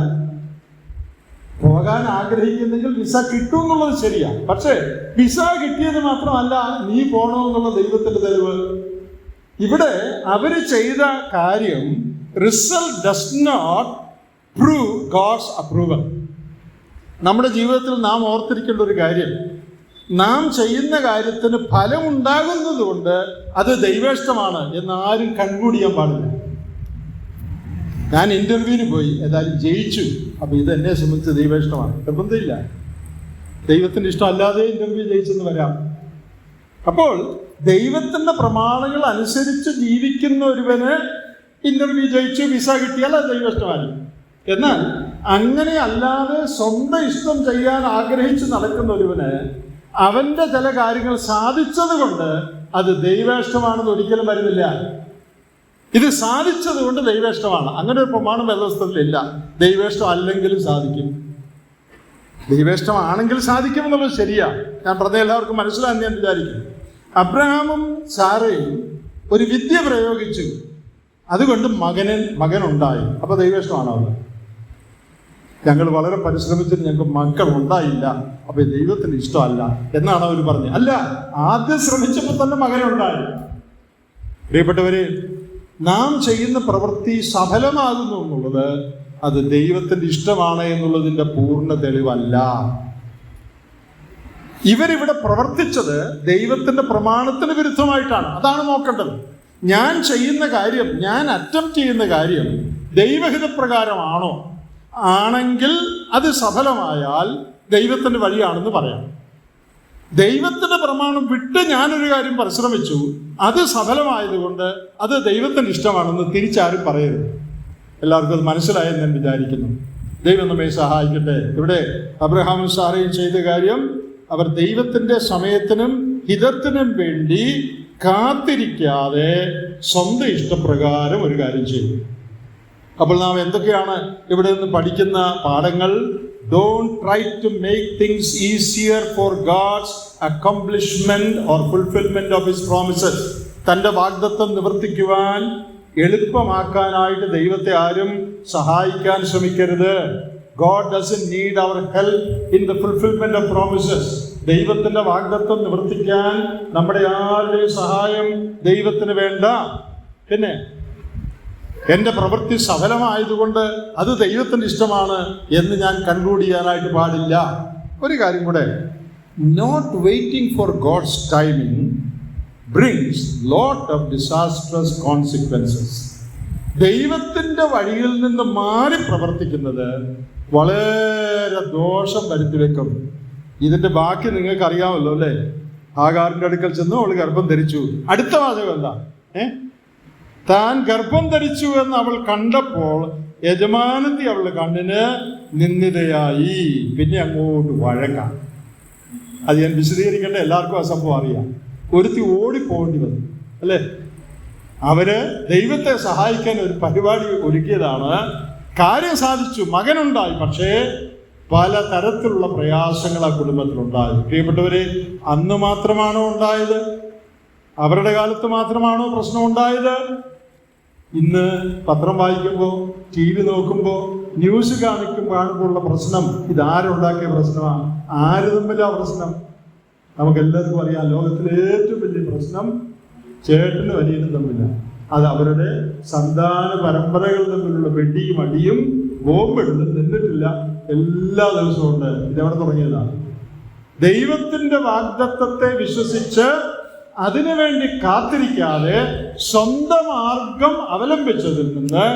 പോകാൻ ആഗ്രഹിക്കുന്നെങ്കിൽ വിസ കിട്ടും എന്നുള്ളത് ശരിയാണ്. പക്ഷേ വിസ കിട്ടിയത് മാത്രമല്ല നീ പോകണമെന്നുള്ള ദൈവത്തിന്റെ തെളിവ്. ഇവിടെ അവര് ചെയ്ത കാര്യം result does not prove God's approval. നമ്മുടെ ജീവിതത്തിൽ നാം ഓർത്തിരിക്കേണ്ട ഒരു കാര്യം, നാം ചെയ്യുന്ന കാര്യത്തിന് ഫലമുണ്ടാകുന്നത് കൊണ്ട് അത് ദൈവേഷ്ടമാണ് എന്നാരും കൺകൂടിയാൻ പാടില്ല. ഞാൻ ഇന്റർവ്യൂവിന് പോയി, ഏതായാലും ജയിച്ചു, അപ്പോൾ ഇത് എന്നെ സംബന്ധിച്ച് ദൈവേഷ്ടമാണ്. നിർബന്ധമില്ല, ദൈവത്തിൻ്റെ ഇഷ്ടം അല്ലാതെ ഇന്റർവ്യൂ ജയിച്ചെന്ന് വരാം. അപ്പോൾ ദൈവത്തിൻ്റെ പ്രമാണങ്ങൾ അനുസരിച്ച് ജീവിക്കുന്ന ഒരുവന് ഇന്റർവ്യൂ ജയിച്ചു, വിസ കിട്ടിയാൽ അത് ദൈവേഷ്ടമായിരിക്കും. എന്നാൽ അങ്ങനെ അല്ലാതെ സ്വന്തം ഇഷ്ടം ചെയ്യാൻ ആഗ്രഹിച്ച് നടക്കുന്ന ഒരുവന് അവൻ്റെ ചില കാര്യങ്ങൾ സാധിച്ചത് കൊണ്ട് അത് ദൈവേഷ്ടമാണെന്ന് ഒരിക്കലും വരുന്നില്ല. ഇത് സാധിച്ചത് കൊണ്ട് ദൈവേഷ്ടമാണ്, അങ്ങനെ ഒരു പ്രമാണം വേദപുസ്തകത്തിലില്ല. ദൈവേഷ്ടം അല്ലെങ്കിലും സാധിക്കും, ദൈവേഷ്ടമാണെങ്കിൽ സാധിക്കും എന്നുള്ളത് ശരിയാ. ഞാൻ പറഞ്ഞ എല്ലാവർക്കും മനസ്സിലാന്ന് ഞാൻ വിചാരിക്കും. അബ്രഹാമും സാറയും ഒരു വിദ്യ പ്രയോഗിച്ചു, അതുകൊണ്ട് മകനുണ്ടായി. അപ്പോൾ ദൈവേഷ്ടമാണോ അത്? ഞങ്ങൾ വളരെ പരിശ്രമിച്ചിട്ട് ഞങ്ങൾക്ക് മക്കൾ ഉണ്ടായില്ല, അപ്പോൾ ദൈവത്തിന് ഇഷ്ടമല്ല എന്നാണ് അവർ പറഞ്ഞത്. അല്ല, ആദ്യം ശ്രമിച്ചപ്പോൾ തന്നെ മകനുണ്ടായി. പ്രിയപ്പെട്ടവരെ, നാം ചെയ്യുന്ന പ്രവൃത്തി സഫലമാകുന്നു എന്നുള്ളത് അത് ദൈവത്തിന്റെ ഇഷ്ടമാണ് എന്നുള്ളതിന്റെ പൂർണ്ണ തെളിവല്ല. ഇവരിവിടെ പ്രവർത്തിച്ചത് ദൈവത്തിന്റെ പ്രമാണത്തിന് വിരുദ്ധമായിട്ടാണ്. അതാണ് നോക്കേണ്ടത്. ഞാൻ ചെയ്യുന്ന കാര്യം, ഞാൻ അറ്റംപ്റ്റ് ചെയ്യുന്ന കാര്യം ദൈവഹിതപ്രകാരമാണോ? ആണെങ്കിൽ അത് സഫലമായാൽ ദൈവത്തിന്റെ വഴിയാണെന്ന് പറയാം. ദൈവത്തിന്റെ പ്രമാണം വിട്ട് ഞാനൊരു കാര്യം പരിശ്രമിച്ചു, അത് സഫലമായതുകൊണ്ട് അത് ദൈവത്തിന് ഇഷ്ടമാണെന്ന് തിരിച്ചാരും പറയരുത്. എല്ലാവർക്കും അത് മനസ്സിലായെന്ന് ഞാൻ വിചാരിക്കുന്നു. ദൈവം നമ്മെ സഹായിക്കട്ടെ. ഇവിടെ അബ്രഹാമും സാറയും ചെയ്ത കാര്യം, അവർ ദൈവത്തിൻ്റെ സമയത്തിനും ഹിതത്തിനും വേണ്ടി കാത്തിരിക്കാതെ സ്വന്തം ഇഷ്ടപ്രകാരം ഒരു കാര്യം ചെയ്തു. അപ്പോൾ നാം എന്തൊക്കെയാണ് ഇവിടെ നിന്ന് പഠിക്കുന്ന പാഠങ്ങൾ? Don't try to make things easier for God's accomplishment or fulfillment of His promises. തൻ്റെ വാഗ്ദത്തം നിവർത്തിക്കുവാൻ എളുപ്പമാക്കാനായിട്ട് ദൈവത്തെ ആരും സഹായിക്കാൻ ശ്രമിക്കരുത്. God doesn't need our help in the fulfillment of promises. ദൈവത്തിൻ്റെ വാഗ്ദത്തം നിവർത്തിക്കാൻ നമ്മുടെ ആരുടെയും സഹായം ദൈവത്തിന് വേണ്ട. പിന്നെ എൻ്റെ പ്രവൃത്തി സഫലമായതുകൊണ്ട് അത് ദൈവത്തിൻ്റെ ഇഷ്ടമാണ് എന്ന് ഞാൻ കൺക്ലൂഡ് ചെയ്യാനായിട്ട് പാടില്ല. ഒരു കാര്യം കൂടെ, not waiting for God's timing brings lot of disastrous consequences. ദൈവത്തിൻ്റെ വഴിയിൽ നിന്ന് മാറി പ്രവർത്തിക്കുന്നത് വളരെ ദോഷം വരുത്തി വെക്കും. ഇതിൻ്റെ ബാക്കി നിങ്ങൾക്ക് അറിയാമല്ലോ അല്ലേ? ഹാഗാറിൻ്റെ അടുക്കൽ ചെന്ന് അവൾ ഗർഭം ധരിച്ചു. അടുത്ത വാചകം എന്താ? താൻ ഗർഭം ധരിച്ചു എന്ന് അവൾ കണ്ടപ്പോൾ യജമാനത്തി അവളുടെ കണ്ണിന് നിന്ദിതയായി. പിന്നെ അങ്ങോട്ട് വഴക്കാം. അത് ഞാൻ വിശദീകരിക്കേണ്ട, എല്ലാവർക്കും ആ സംഭവം അറിയാം. ഒരുത്തി ഓടിപ്പോകേണ്ടി വന്നു അല്ലേ? അവര് ദൈവത്തെ സഹായിക്കാൻ ഒരു പരിപാടി ഒരുക്കിയതാണ്. കാര്യം സാധിച്ചു, മകനുണ്ടായി. പക്ഷേ പല തരത്തിലുള്ള പ്രയാസങ്ങൾ ആ കുടുംബത്തിലുണ്ടായി. പ്രിയപ്പെട്ടവരെ, അന്ന് മാത്രമാണോ ഉണ്ടായത്? അവരുടെ കാലത്ത് മാത്രമാണോ പ്രശ്നം ഉണ്ടായത്? ഇന്ന് പത്രം വായിക്കുമ്പോൾ, ടി വി നോക്കുമ്പോൾ, ന്യൂസ് കാണുമ്പോഴുള്ള പ്രശ്നം ഇതാരുണ്ടാക്കിയ പ്രശ്നമാണ്? ആര് തമ്മിലാ പ്രശ്നം? നമുക്കെല്ലാവർക്കും അറിയാം, ലോകത്തിലെ ഏറ്റവും വലിയ പ്രശ്നം ചേട്ടനും അനിയനും തമ്മിലാണ്. അത് അവരുടെ സന്താന പരമ്പരകൾ തമ്മിലുള്ള വെടിയും അടിയും ബോംബെടുത്ത് നിന്നിട്ടില്ല, എല്ലാ ദിവസവും ഉണ്ട്. ഇതെവിടെ തുടങ്ങിയതാണ്? ദൈവത്തിൻ്റെ വാഗ്ദത്തത്തെ വിശ്വസിച്ച് അതിനുവേണ്ടി കാത്തിരിക്കാതെ സ്വന്തം മാർഗം അവലംബിച്ചതിൽ നിന്ന്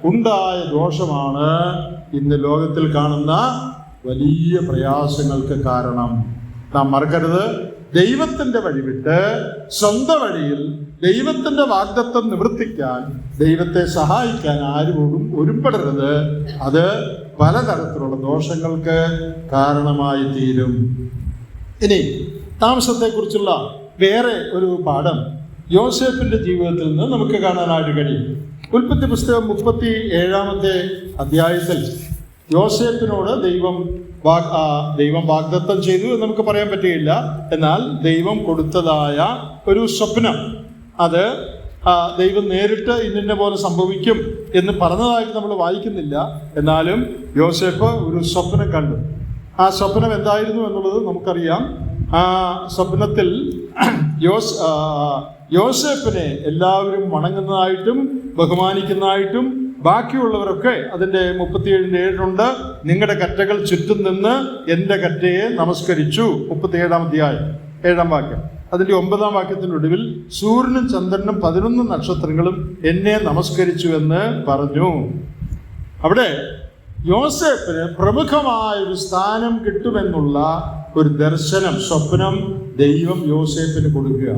ഉണ്ടായ ദോഷമാണ് ഇന്ന് ലോകത്തിൽ കാണുന്ന വലിയ പ്രയാസങ്ങൾക്ക് കാരണം. നാം മറക്കരുത്, ദൈവത്തിൻ്റെ വഴി വിട്ട് സ്വന്തം വഴിയിൽ ദൈവത്തിൻ്റെ വാഗ്ദത്തം നിവർത്തിക്കാൻ, ദൈവത്തെ സഹായിക്കാൻ ആരോടും ഒരുമ്പെടരുത്. അത് പലതരത്തിലുള്ള ദോഷങ്ങൾക്ക് കാരണമായി തീരും. ഇനി താമസത്തെക്കുറിച്ചുള്ള വേറെ ഒരു പാഠം യോസേഫിൻ്റെ ജീവിതത്തിൽ നിന്ന് നമുക്ക് കാണാനായിട്ട് കഴിയും. ഉൽപ്പത്തി പുസ്തകം 37-ാമത്തെ അധ്യായത്തിൽ യോസേഫിനോട് ദൈവം വാഗ്ദത്തം ചെയ്തു എന്ന് നമുക്ക് പറയാൻ പറ്റുകയില്ല. എന്നാൽ ദൈവം കൊടുത്തതായ ഒരു സ്വപ്നം, അത് ദൈവം നേരിട്ട് ഇന്ന പോലെ സംഭവിക്കും എന്ന് പറഞ്ഞതായിട്ട് നമ്മൾ വായിക്കുന്നില്ല. എന്നാലും യോസേഫ് ഒരു സ്വപ്നം കണ്ടു. ആ സ്വപ്നം എന്തായിരുന്നു എന്നുള്ളത് നമുക്കറിയാം. ആ സ്വപ്നത്തിൽ യോസേഫിനെ എല്ലാവരും വണങ്ങുന്നതായിട്ടും ബഹുമാനിക്കുന്നതായിട്ടും ബാക്കിയുള്ളവരൊക്കെ അതിൻ്റെ 37-ണ്ട് നിങ്ങളുടെ കറ്റകൾ ചുറ്റും നിന്ന് എൻ്റെ കറ്റയെ നമസ്കരിച്ചു. 37-ാം അധ്യായം 7-ാം വാക്യം. അതിൻ്റെ 9-ാം വാക്യത്തിനൊടുവിൽ സൂര്യനും ചന്ദ്രനും 11 നക്ഷത്രങ്ങളും എന്നെ നമസ്കരിച്ചു എന്ന് പറഞ്ഞു. അവിടെ യോസേഫിന് പ്രമുഖമായ ഒരു സ്ഥാനം കിട്ടുമെന്നുള്ള ഒരു ദർശനം, സ്വപ്നം ദൈവം യോസേഫിന് കൊടുക്കുക.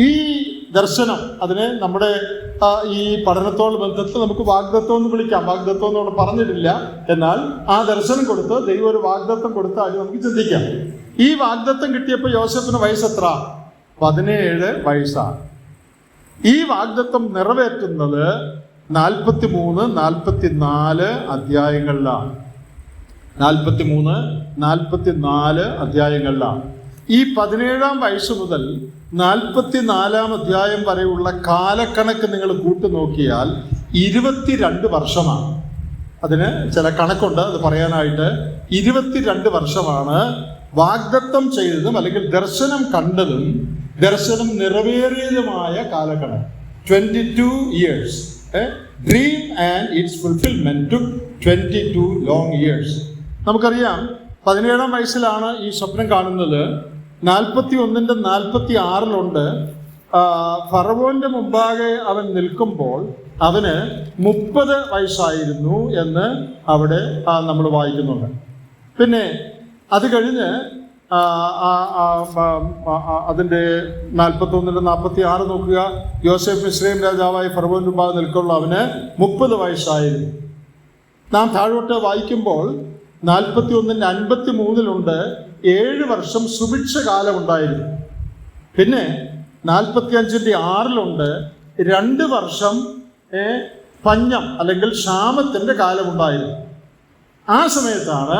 ഈ ദർശനം, അതിനെ നമ്മുടെ ഈ പഠനത്തോട് ബന്ധത്തിൽ നമുക്ക് വാഗ്ദത്വം എന്ന് വിളിക്കാം. വാഗ്ദത്വം എന്നോട് പറഞ്ഞിട്ടില്ല, എന്നാൽ ആ ദർശനം കൊടുത്ത് ദൈവം ഒരു വാഗ്ദത്വം കൊടുത്താൽ നമുക്ക് ചിന്തിക്കാം. ഈ വാഗ്ദത്വം കിട്ടിയപ്പോൾ യോസേഫിന് വയസ്സെത്ര? 17 വയസ്സാണ്. ഈ വാഗ്ദത്വം നിറവേറ്റുന്നത് 43-44 അധ്യായങ്ങളിലാണ്. 43-44 അധ്യായങ്ങളിലാണ്. ഈ 17-ാം വയസ്സ് മുതൽ 44-ാം അധ്യായം വരെയുള്ള കാലക്കണക്ക് നിങ്ങൾ കൂട്ടുനോക്കിയാൽ 22 വർഷമാണ്. അതിന് ചില കണക്കുണ്ട്, അത് പറയാനായിട്ട്. 22 വർഷമാണ് വാഗ്ദത്തം ചെയ്തതും അല്ലെങ്കിൽ ദർശനം കണ്ടതും ദർശനം നിറവേറിയതുമായ കാലക്കണക്ക്. 22 years. Dream and its fulfillment took 22 long years. നമുക്കറിയാം, 17-ാം വയസ്സിലാണ് ഈ സ്വപ്നം കാണുന്നത്. 41-ന്റെ 46-ലുണ്ട്. ഫറവോന്റെ മുമ്പാകെ അവൻ നിൽക്കുമ്പോൾ അവന് 30 വയസ്സായിരുന്നു എന്ന് അവിടെ നമ്മൾ വായിക്കുന്നുണ്ട്. പിന്നെ അത് കഴിഞ്ഞ് അതിൻ്റെ 41-46 നോക്കുക. യോസേഫ് മിസ്രയീം രാജാവായി ഫറവോന്റെ മുമ്പാകെ നിൽക്കുള്ള അവന് 30 വയസ്സായിരുന്നു. നാം താഴോട്ട് വായിക്കുമ്പോൾ 41-53 7 വർഷം സുഭിക്ഷ കാലമുണ്ടായിരുന്നു. പിന്നെ 45-6 2 വർഷം പഞ്ഞം അല്ലെങ്കിൽ ക്ഷാമത്തിൻ്റെ കാലമുണ്ടായിരുന്നു. ആ സമയത്താണ്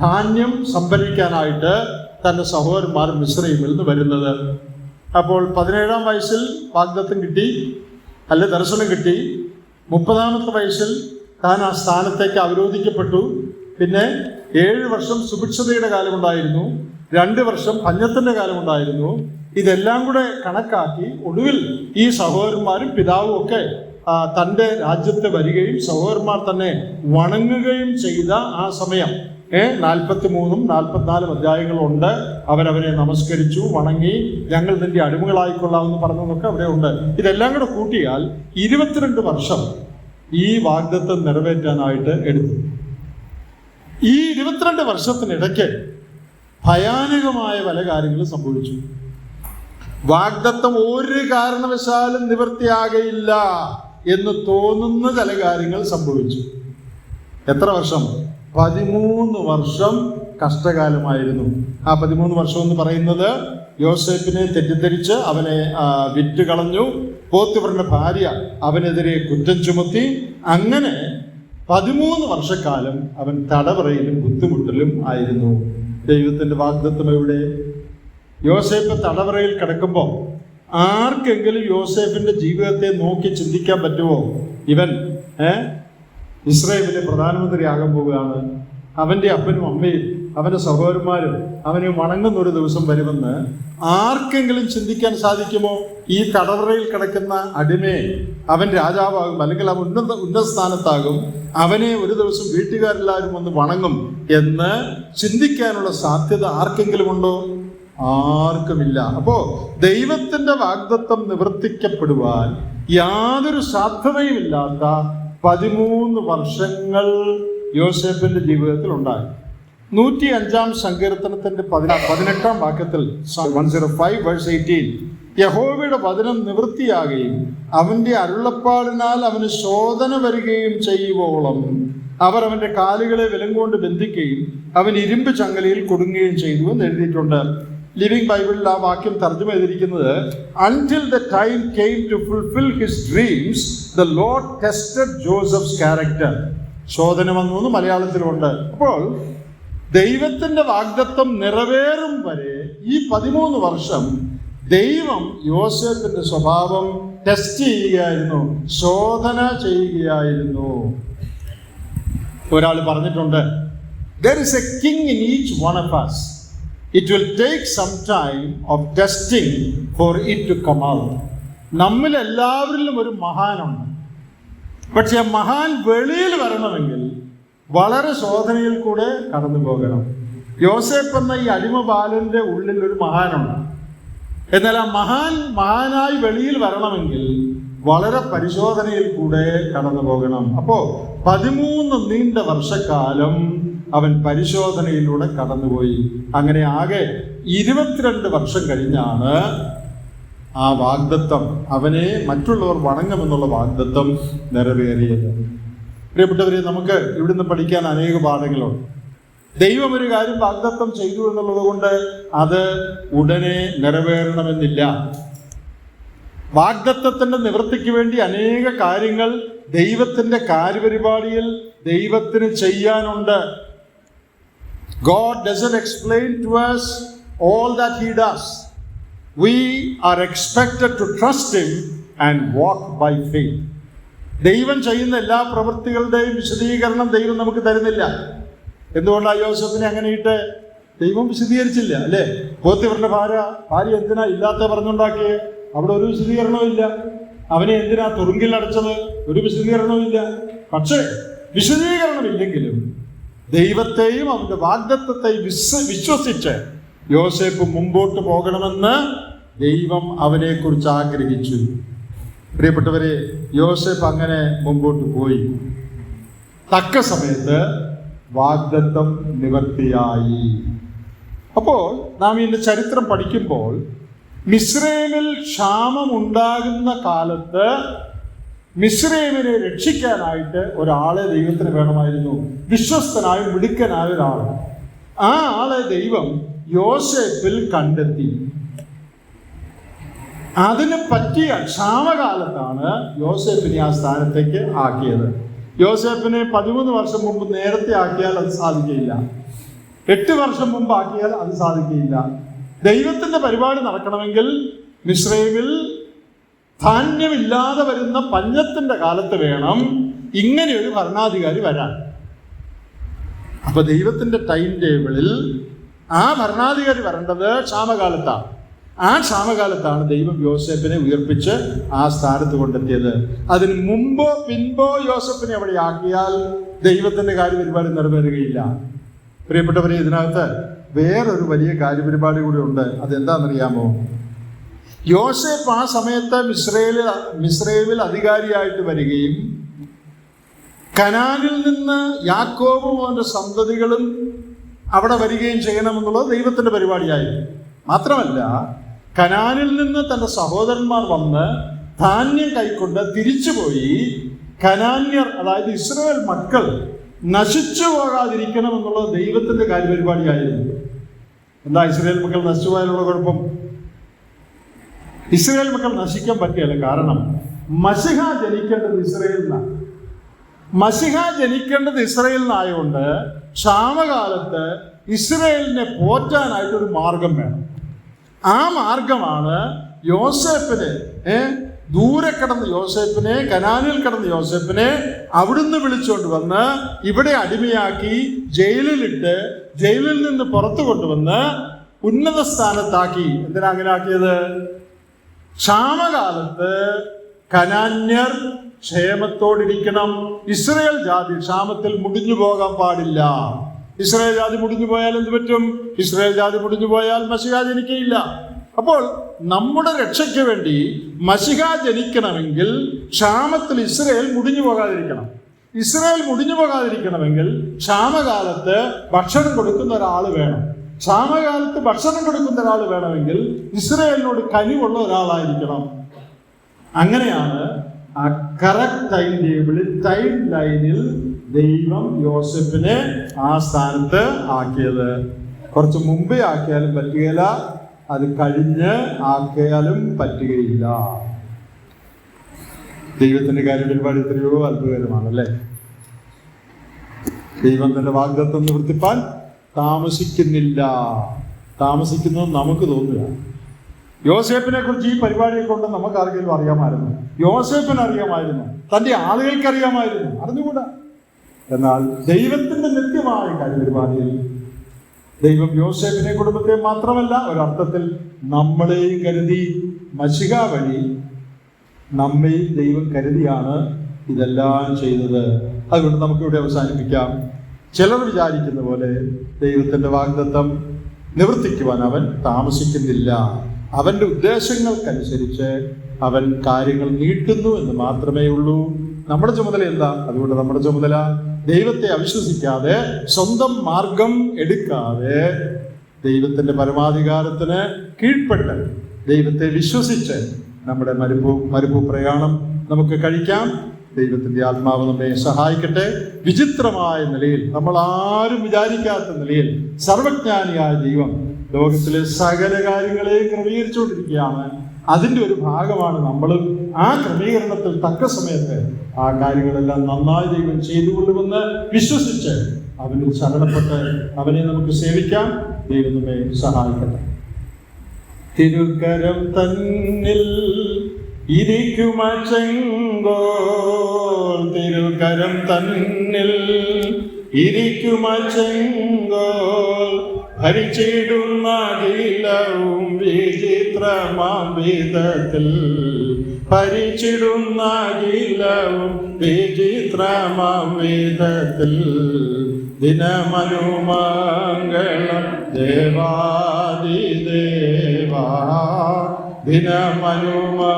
ധാന്യം സംഭരിക്കാനായിട്ട് തൻ്റെ സഹോദരന്മാർ മിസ്രയീമിൽ നിന്ന് വരുന്നത്. അപ്പോൾ 17-ാം വയസ്സിൽ വാഗ്ദത്തം കിട്ടി, അല്ലെ ദർശനം കിട്ടി. 30-ാമത്തെ വയസ്സിൽ താൻ ആ സ്ഥാനത്തേക്ക് അവരോധിക്കപ്പെട്ടു. പിന്നെ 7 വർഷം സുഭിക്ഷതയുടെ കാലമുണ്ടായിരുന്നു, 2 വർഷം പഞ്ഞത്തിൻ്റെ കാലമുണ്ടായിരുന്നു. ഇതെല്ലാം കൂടെ കണക്കാക്കി ഒടുവിൽ ഈ സഹോദരന്മാരും പിതാവും ഒക്കെ തൻ്റെ രാജ്യത്ത് വരികയും സഹോദരന്മാർ തന്നെ വണങ്ങുകയും ചെയ്ത ആ സമയം 43-44 അധ്യായങ്ങളുണ്ട്. അവരവരെ നമസ്കരിച്ചു, വണങ്ങി, ഞങ്ങൾ നിന്റെ അടിമകളായിക്കൊള്ളാമെന്ന് പറഞ്ഞതൊക്കെ അവിടെ ഉണ്ട്. ഇതെല്ലാം കൂടെ കൂട്ടിയാൽ 22 വർഷം ഈ വാഗ്ദത്തം നിറവേറ്റാനായിട്ട് എടുത്തു. ഈ 22 വർഷത്തിനിടയ്ക്ക് ഭയാനകമായ പല കാര്യങ്ങളും സംഭവിച്ചു. വാഗ്ദത്തം ഒരു കാരണവശാലും നിവൃത്തിയാകയില്ല എന്ന് തോന്നുന്ന ചില കാര്യങ്ങൾ സംഭവിച്ചു. എത്ര വർഷം? 13 വർഷം കഷ്ടകാലമായിരുന്നു. ആ 13 വർഷം എന്ന് പറയുന്നത് യോസേഫിനെ തെറ്റിദ്ധരിച്ച് അവനെ വിറ്റ് കളഞ്ഞു. പോത്തിഫറിന്റെ ഭാര്യ അവനെതിരെ കുറ്റം ചുമത്തി. അങ്ങനെ 13 വർഷക്കാലം അവൻ തടവറയിലും ബുദ്ധിമുട്ടിലും ആയിരുന്നു. ദൈവത്തിന്റെ വാഗ്ദത്തം എവിടെ? യോസേഫ് തടവറയിൽ കിടക്കുമ്പോൾ ആർക്കെങ്കിലും യോസേഫിന്റെ ജീവിതത്തെ നോക്കി ചിന്തിക്കാൻ പറ്റുമോ? ഇവൻ ഇസ്രായേലിലെ പ്രധാനമന്ത്രിയാകാൻ പോവുകയാണ്, അവൻ്റെ അപ്പനും അമ്മയും അവൻ്റെ സഹോദരന്മാരും അവനെ വണങ്ങുന്ന ഒരു ദിവസം വരുമെന്ന് ആർക്കെങ്കിലും ചിന്തിക്കാൻ സാധിക്കുമോ? ഈ തടവറയിൽ കിടക്കുന്ന അടിമയെ അവൻ രാജാവാകും, അല്ലെങ്കിൽ അവൻ ഉന്നത സ്ഥാനത്താകും, അവനെ ഒരു ദിവസം വീട്ടുകാരെല്ലാവരും വന്ന് വണങ്ങും എന്ന് ചിന്തിക്കാനുള്ള സാധ്യത ആർക്കെങ്കിലും ഉണ്ടോ? ആർക്കുമില്ല. അപ്പോ ദൈവത്തിന്റെ വാഗ്ദത്തം നിവർത്തിക്കപ്പെടുവാൻ യാതൊരു സാധ്യതയുമില്ലാത്ത 13 വർഷങ്ങൾ യോസേഫിന്റെ ജീവിതത്തിൽ ഉണ്ടായി. 105-ാം സങ്കീർത്തനത്തിന്റെ 18-ാം വാക്യത്തിൽ 105:18 യഹോവയുടെ വചനം നിവൃത്തിയാകുകയും അവന്റെ അരുളപ്പാടിനാൽ അവന് ശോധന വരികയും ചെയ്യുവോളം അവർ അവന്റെ കാലുകളെ വിലങ്ങുകൊണ്ട് ബന്ധിക്കുകയും അവൻ ഇരുമ്പ് ചങ്ങലയിൽ കൊടുങ്ങുകയും ചെയ്തു എന്ന് എഴുതിയിട്ടുണ്ട്. ലിവിംഗ് ബൈബിളിൽ ആ വാക്യം തർജ്ജമ ചെയ്തിരിക്കുന്നത് until the time came to fulfill his dreams the Lord tested Joseph's character. ശോധന വന്നു എന്ന് മലയാളത്തിലുണ്ട്. അപ്പോൾ ദൈവത്തിന്റെ വാഗ്ദത്തം നിറവേറും വരെ ഈ 13 വർഷം ദൈവം യോസേഫിന്റെ സ്വഭാവം ടെസ്റ്റ് ചെയ്യുകയായിരുന്നു, ശോധന ചെയ്യുകയായിരുന്നു. ഒരാൾ പറഞ്ഞിട്ടുണ്ട്, there is a king in each one of us. It will take some time of testing for it to come out. നമ്മിൽ എല്ലാവരിലും ഒരു മഹാനുണ്ട്. പക്ഷെ മഹാൻ വെളിയിൽ വരണമെങ്കിൽ വളരെ ശോധനയിൽ കൂടെ കടന്നു പോകണം. യോസേഫ് എന്ന ഈ അടിമ ബാലന്റെ ഉള്ളിൽ ഒരു മഹാനുണ്ട്. എന്നാൽ ആ മഹാനായി വെളിയിൽ വരണമെങ്കിൽ വളരെ പരിശോധനയിൽ കൂടെ കടന്നു പോകണം. അപ്പോ 13 നീണ്ട വർഷക്കാലം അവൻ പരിശോധനയിലൂടെ കടന്നുപോയി. അങ്ങനെ ആകെ 22 വർഷം കഴിഞ്ഞാണ് ആ വാഗ്ദത്തം, അവനെ മറ്റുള്ളവർ വണങ്ങുമെന്നുള്ള വാഗ്ദത്തം നിറവേറിയത്. പ്രിയപ്പെട്ടവരെ, നമുക്ക് ഇവിടുന്ന് പഠിക്കാൻ അനേക പാഠങ്ങളുണ്ട്. ദൈവം ഒരു കാര്യം വാഗ്ദത്തം ചെയ്തു എന്നുള്ളത് കൊണ്ട് അത് ഉടനെ നിറവേറണമെന്നില്ല. വാഗ്ദത്തത്തിന്റെ നിവൃത്തിക്ക് വേണ്ടി അനേക കാര്യങ്ങൾ ദൈവത്തിന്റെ കാര്യപരിപാടിയിൽ ദൈവത്തിന് ചെയ്യാനുണ്ട്. God doesn't explain to us all that he does. We are expected to trust him and walk by faith. ദൈവം ചെയ്യുന്ന എല്ലാ പ്രവൃത്തികളുടെയും വിശദീകരണം ദൈവം നമുക്ക് തരുന്നില്ല. എന്തുകൊണ്ടാണ് യോസേഫിനെ അങ്ങനെ ഇട്ട് ദൈവം വിശദീകരിച്ചില്ല? അല്ലേ? പോത്തിഫറിന്റെ ഭാര്യ എന്തിനാ ഇല്ലാത്ത പറഞ്ഞുണ്ടാക്കിയത്? അവിടെ ഒരു വിശദീകരണവും ഇല്ല. അവനെ എന്തിനാ തുറുങ്കിൽ അടച്ചത്? ഒരു വിശദീകരണവും ഇല്ല. പക്ഷേ വിശദീകരണമില്ലെങ്കിലും ദൈവത്തെയും അവന്റെ വാഗ്ദത്തത്തെയും വിശ്വസിച്ച് യോസേഫ് മുമ്പോട്ട് പോകണമെന്ന് ദൈവം അവനെ കുറിച്ച് ആഗ്രഹിച്ചു. പ്രിയപ്പെട്ടവരെ, യോസേഫ് അങ്ങനെ മുമ്പോട്ട് പോയി. തക്ക സമയത്ത് വാഗ്ദത്തം നിവർത്തിയായി. അപ്പോൾ നാം ഇതിൻ്റെ ചരിത്രം പഠിക്കുമ്പോൾ മിസ്രൈമിൽ ക്ഷാമം ഉണ്ടാകുന്ന കാലത്ത് മിസ്രൈമിനെ രക്ഷിക്കാനായിട്ട് ഒരാളെ ദൈവത്തിന് വേണമായിരുന്നു. വിശ്വസ്തനായ മിടുക്കനായ ഒരാൾ. ആ ആളെ ദൈവം യോസേപ്പിൽ കണ്ടെത്തി. അതിന് പറ്റിയ ക്ഷാമകാലത്താണ് യോസേപ്പിനെ ആ സ്ഥാനത്തേക്ക് ആക്കിയത്. യോസേപ്പിനെ 13 വർഷം മുമ്പ് നേരത്തെ ആക്കിയാൽ അത് സാധിക്കുകയില്ല. 8 വർഷം മുമ്പ് ആക്കിയാൽ അത് സാധിക്കുകയില്ല. ദൈവത്തിന്റെ പരിപാടി നടക്കണമെങ്കിൽ മിസ്രൈമിൽ ധാന്യമില്ലാതെ വരുന്ന പഞ്ഞത്തിന്റെ കാലത്ത് വേണം ഇങ്ങനെ ഒരു ഭരണാധികാരി വരാൻ. അപ്പൊ ദൈവത്തിന്റെ ടൈം ടേബിളിൽ ആ ഭരണാധികാരി വരേണ്ടത് ക്ഷാമകാലത്താണ്. ആ ക്ഷാമകാലത്താണ് ദൈവം യോസേപ്പിനെ ഉയർപ്പിച്ച് ആ സ്ഥാനത്ത് കൊണ്ടെത്തിയത്. അതിന് മുമ്പോ പിൻപോ യോസേപ്പിനെ അവിടെ ആക്കിയാൽ ദൈവത്തിന്റെ കാര്യപരിപാടി നിറവേറുകയില്ല. പ്രിയപ്പെട്ടവരെ, ഇതിനകത്ത് വേറൊരു വലിയ കാര്യപരിപാടി കൂടി ഉണ്ട്. അതെന്താണെന്നറിയാമോ? യോസേപ്പ് ആ സമയത്ത് മിസ്രൈമിൽ അധികാരിയായിട്ട് വരികയും കനാനിൽ നിന്ന് യാക്കോബും അവന്റെ സന്തതികളും അവിടെ വരികയും ചെയ്യണമെന്നുള്ളത് ദൈവത്തിന്റെ പരിപാടിയായിരുന്നു. മാത്രമല്ല, കനാനിൽ നിന്ന് തന്റെ സഹോദരന്മാർ വന്ന് ധാന്യം കൈക്കൊണ്ട് തിരിച്ചുപോയി കനാന്യർ, അതായത് ഇസ്രായേൽ മക്കൾ നശിച്ചു പോകാതിരിക്കണം എന്നുള്ളത് ദൈവത്തിന്റെ കാര്യപരിപാടിയായിരുന്നു. എന്താ ഇസ്രായേൽ മക്കൾ നശിച്ചു പോയാലുള്ള കുഴപ്പം? ഇസ്രായേൽ മക്കൾ നശിക്കാൻ പറ്റിയല്ല. കാരണം മശിഹ ജനിക്കേണ്ടത് ഇസ്രായേലിനാണ്. മശിഹ ജനിക്കേണ്ടത് ഇസ്രായേലിനായതുകൊണ്ട് ക്ഷാമകാലത്ത് ഇസ്രായേലിനെ പോറ്റാനായിട്ടൊരു മാർഗം വേണം. ആ മാർഗമാണ് യോസേപ്പിനെ, ദൂരെ കിടന്ന യോസേപ്പിനെ, കനാനിൽ കിടന്ന യോസേപ്പിനെ അവിടുന്ന് വിളിച്ചുകൊണ്ട് വന്ന് ഇവിടെ അടിമയാക്കി ജയിലിലിട്ട് ജയിലിൽ നിന്ന് പുറത്തു കൊണ്ടുവന്ന് ഉന്നത സ്ഥാനത്താക്കി. എന്തിനാ അങ്ങനെ ആക്കിയത്? ക്ഷാമകാലത്ത് കനാന്യർ ക്ഷേമത്തോടിരിക്കണം. ഇസ്രായേൽ ജാതി ക്ഷാമത്തിൽ മുടിഞ്ഞു പോകാൻ പാടില്ല. ഇസ്രായേൽ ജാതി മുടിഞ്ഞു പോയാൽ എന്ത് പറ്റും? ഇസ്രായേൽ ജാതി മുടിഞ്ഞു പോയാൽ മശിഹ ജനിക്കയില്ല. അപ്പോൾ നമ്മുടെ രക്ഷയ്ക്ക് വേണ്ടി മശിഹ ജനിക്കണമെങ്കിൽ ക്ഷാമത്തിൽ ഇസ്രായേൽ മുടിഞ്ഞു പോകാതിരിക്കണം. ഇസ്രായേൽ മുടിഞ്ഞു പോകാതിരിക്കണമെങ്കിൽ ക്ഷാമകാലത്ത് ഭക്ഷണം കൊടുക്കുന്ന ഒരാൾ വേണം. ക്ഷാമകാലത്ത് ഭക്ഷണം കൊടുക്കുന്ന ഒരാൾ വേണമെങ്കിൽ ഇസ്രായേലിനോട് കനിവുള്ള ഒരാളായിരിക്കണം. അങ്ങനെയാണ് ആ കറക്റ്റ് ടൈം ടേബിളിൽ, ടൈം ലൈനിൽ ദൈവം യോസേപ്പിനെ ആ സ്ഥാനത്ത് ആക്കിയത്. കുറച്ച് മുമ്പേ ആക്കിയാലും പറ്റുകയില്ല, അത് കഴിഞ്ഞ് ആക്കിയാലും പറ്റുകയില്ല. ദൈവത്തിന്റെ കാര്യപരിപാടി എത്രയോ അത്ഭുതകരമാണല്ലേ. ദൈവം തന്റെ വാഗ്ദത്തം നിവർത്തിപ്പാൻ താമസിക്കുന്നില്ല. താമസിക്കുന്നത് നമുക്ക് തോന്നുക. യോസേപ്പിനെ കുറിച്ച് ഈ പരിപാടിയെ കൊണ്ട് നമുക്ക് ആർക്കെങ്കിലും അറിയാമായിരുന്നു? യോസേപ്പിന് അറിയാമായിരുന്നു, തന്റെ ആളുകൾക്ക് അറിയാമായിരുന്നു, അറിഞ്ഞുകൂടാ. എന്നാൽ ദൈവത്തിന്റെ നിത്യമായ കാര്യപരിപാടിയിൽ ദൈവം യോസേപ്പിനെ കുടുംബത്തെ മാത്രമല്ല ഒരർത്ഥത്തിൽ നമ്മളെയും കരുതി, മശിഹ വഴി നമ്മെയും ദൈവം കരുതിയാണ് ഇതെല്ലാം ചെയ്തത്. അതുകൊണ്ട് നമുക്കിവിടെ അവസാനിപ്പിക്കാം. ചിലർ വിചാരിക്കുന്ന പോലെ ദൈവത്തിന്റെ വാഗ്ദത്തം നിവർത്തിക്കുവാൻ അവൻ താമസിക്കുന്നില്ല. അവന്റെ ഉദ്ദേശങ്ങൾക്കനുസരിച്ച് അവൻ കാര്യങ്ങൾ നീട്ടുന്നു എന്ന് മാത്രമേ ഉള്ളൂ. നമ്മുടെ ചുമതല എന്താ? അതുകൊണ്ട് നമ്മുടെ ചുമതല ദൈവത്തെ അവിശ്വസിക്കാതെ, സ്വന്തം മാർഗം എടുക്കാതെ, ദൈവത്തിന്റെ പരമാധികാരത്തിന് കീഴ്പ്പെട്ട് ദൈവത്തെ വിശ്വസിച്ച് നമ്മുടെ മരുഭൂ പ്രയാണം നമുക്ക് കഴിക്കാം. ദൈവത്തിന്റെ ആത്മാവ് നമ്മെ സഹായിക്കട്ടെ. വിചിത്രമായ നിലയിൽ, നമ്മൾ ആരും വിചാരിക്കാത്ത നിലയിൽ സർവജ്ഞാനിയായ ദൈവം ലോകത്തിലെ സകല കാര്യങ്ങളെയും ക്രമീകരിച്ചുകൊണ്ടിരിക്കുകയാണ്. അതിൻ്റെ ഒരു ഭാഗമാണ് നമ്മളും. ആ ക്രമീകരണത്തിൽ തക്ക സമയത്ത് ആ കാര്യങ്ങളെല്ലാം നന്നായി ദൈവം ചെയ്തുകൊള്ളുമെന്ന് വിശ്വസിച്ച് അവനിൽ ശരണപ്പെട്ട് അവനെ നമുക്ക് സേവിക്കാം. ദൈവം നമ്മെ സഹായിക്കട്ടെ. തിരുക്കരം തന്നിൽ ഇരിക്കുമ ചെങ്കോൽ, തിരുക്കരം തന്നിൽ ഇരിക്കുമ ചെങ്കോൽ, ഭരിച്ചിടുന്ന അഖിലവും വിചിത്രമാം വിധത്തിൽ, ഭരിച്ചിടുന്ന അഖിലവും വിചിത്രമാം വിധത്തിൽ, ദിനമനുമംഗളം ദേവാദിദേവാ, ദിനമനുമംഗളം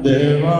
ദേവാദിദേവാ.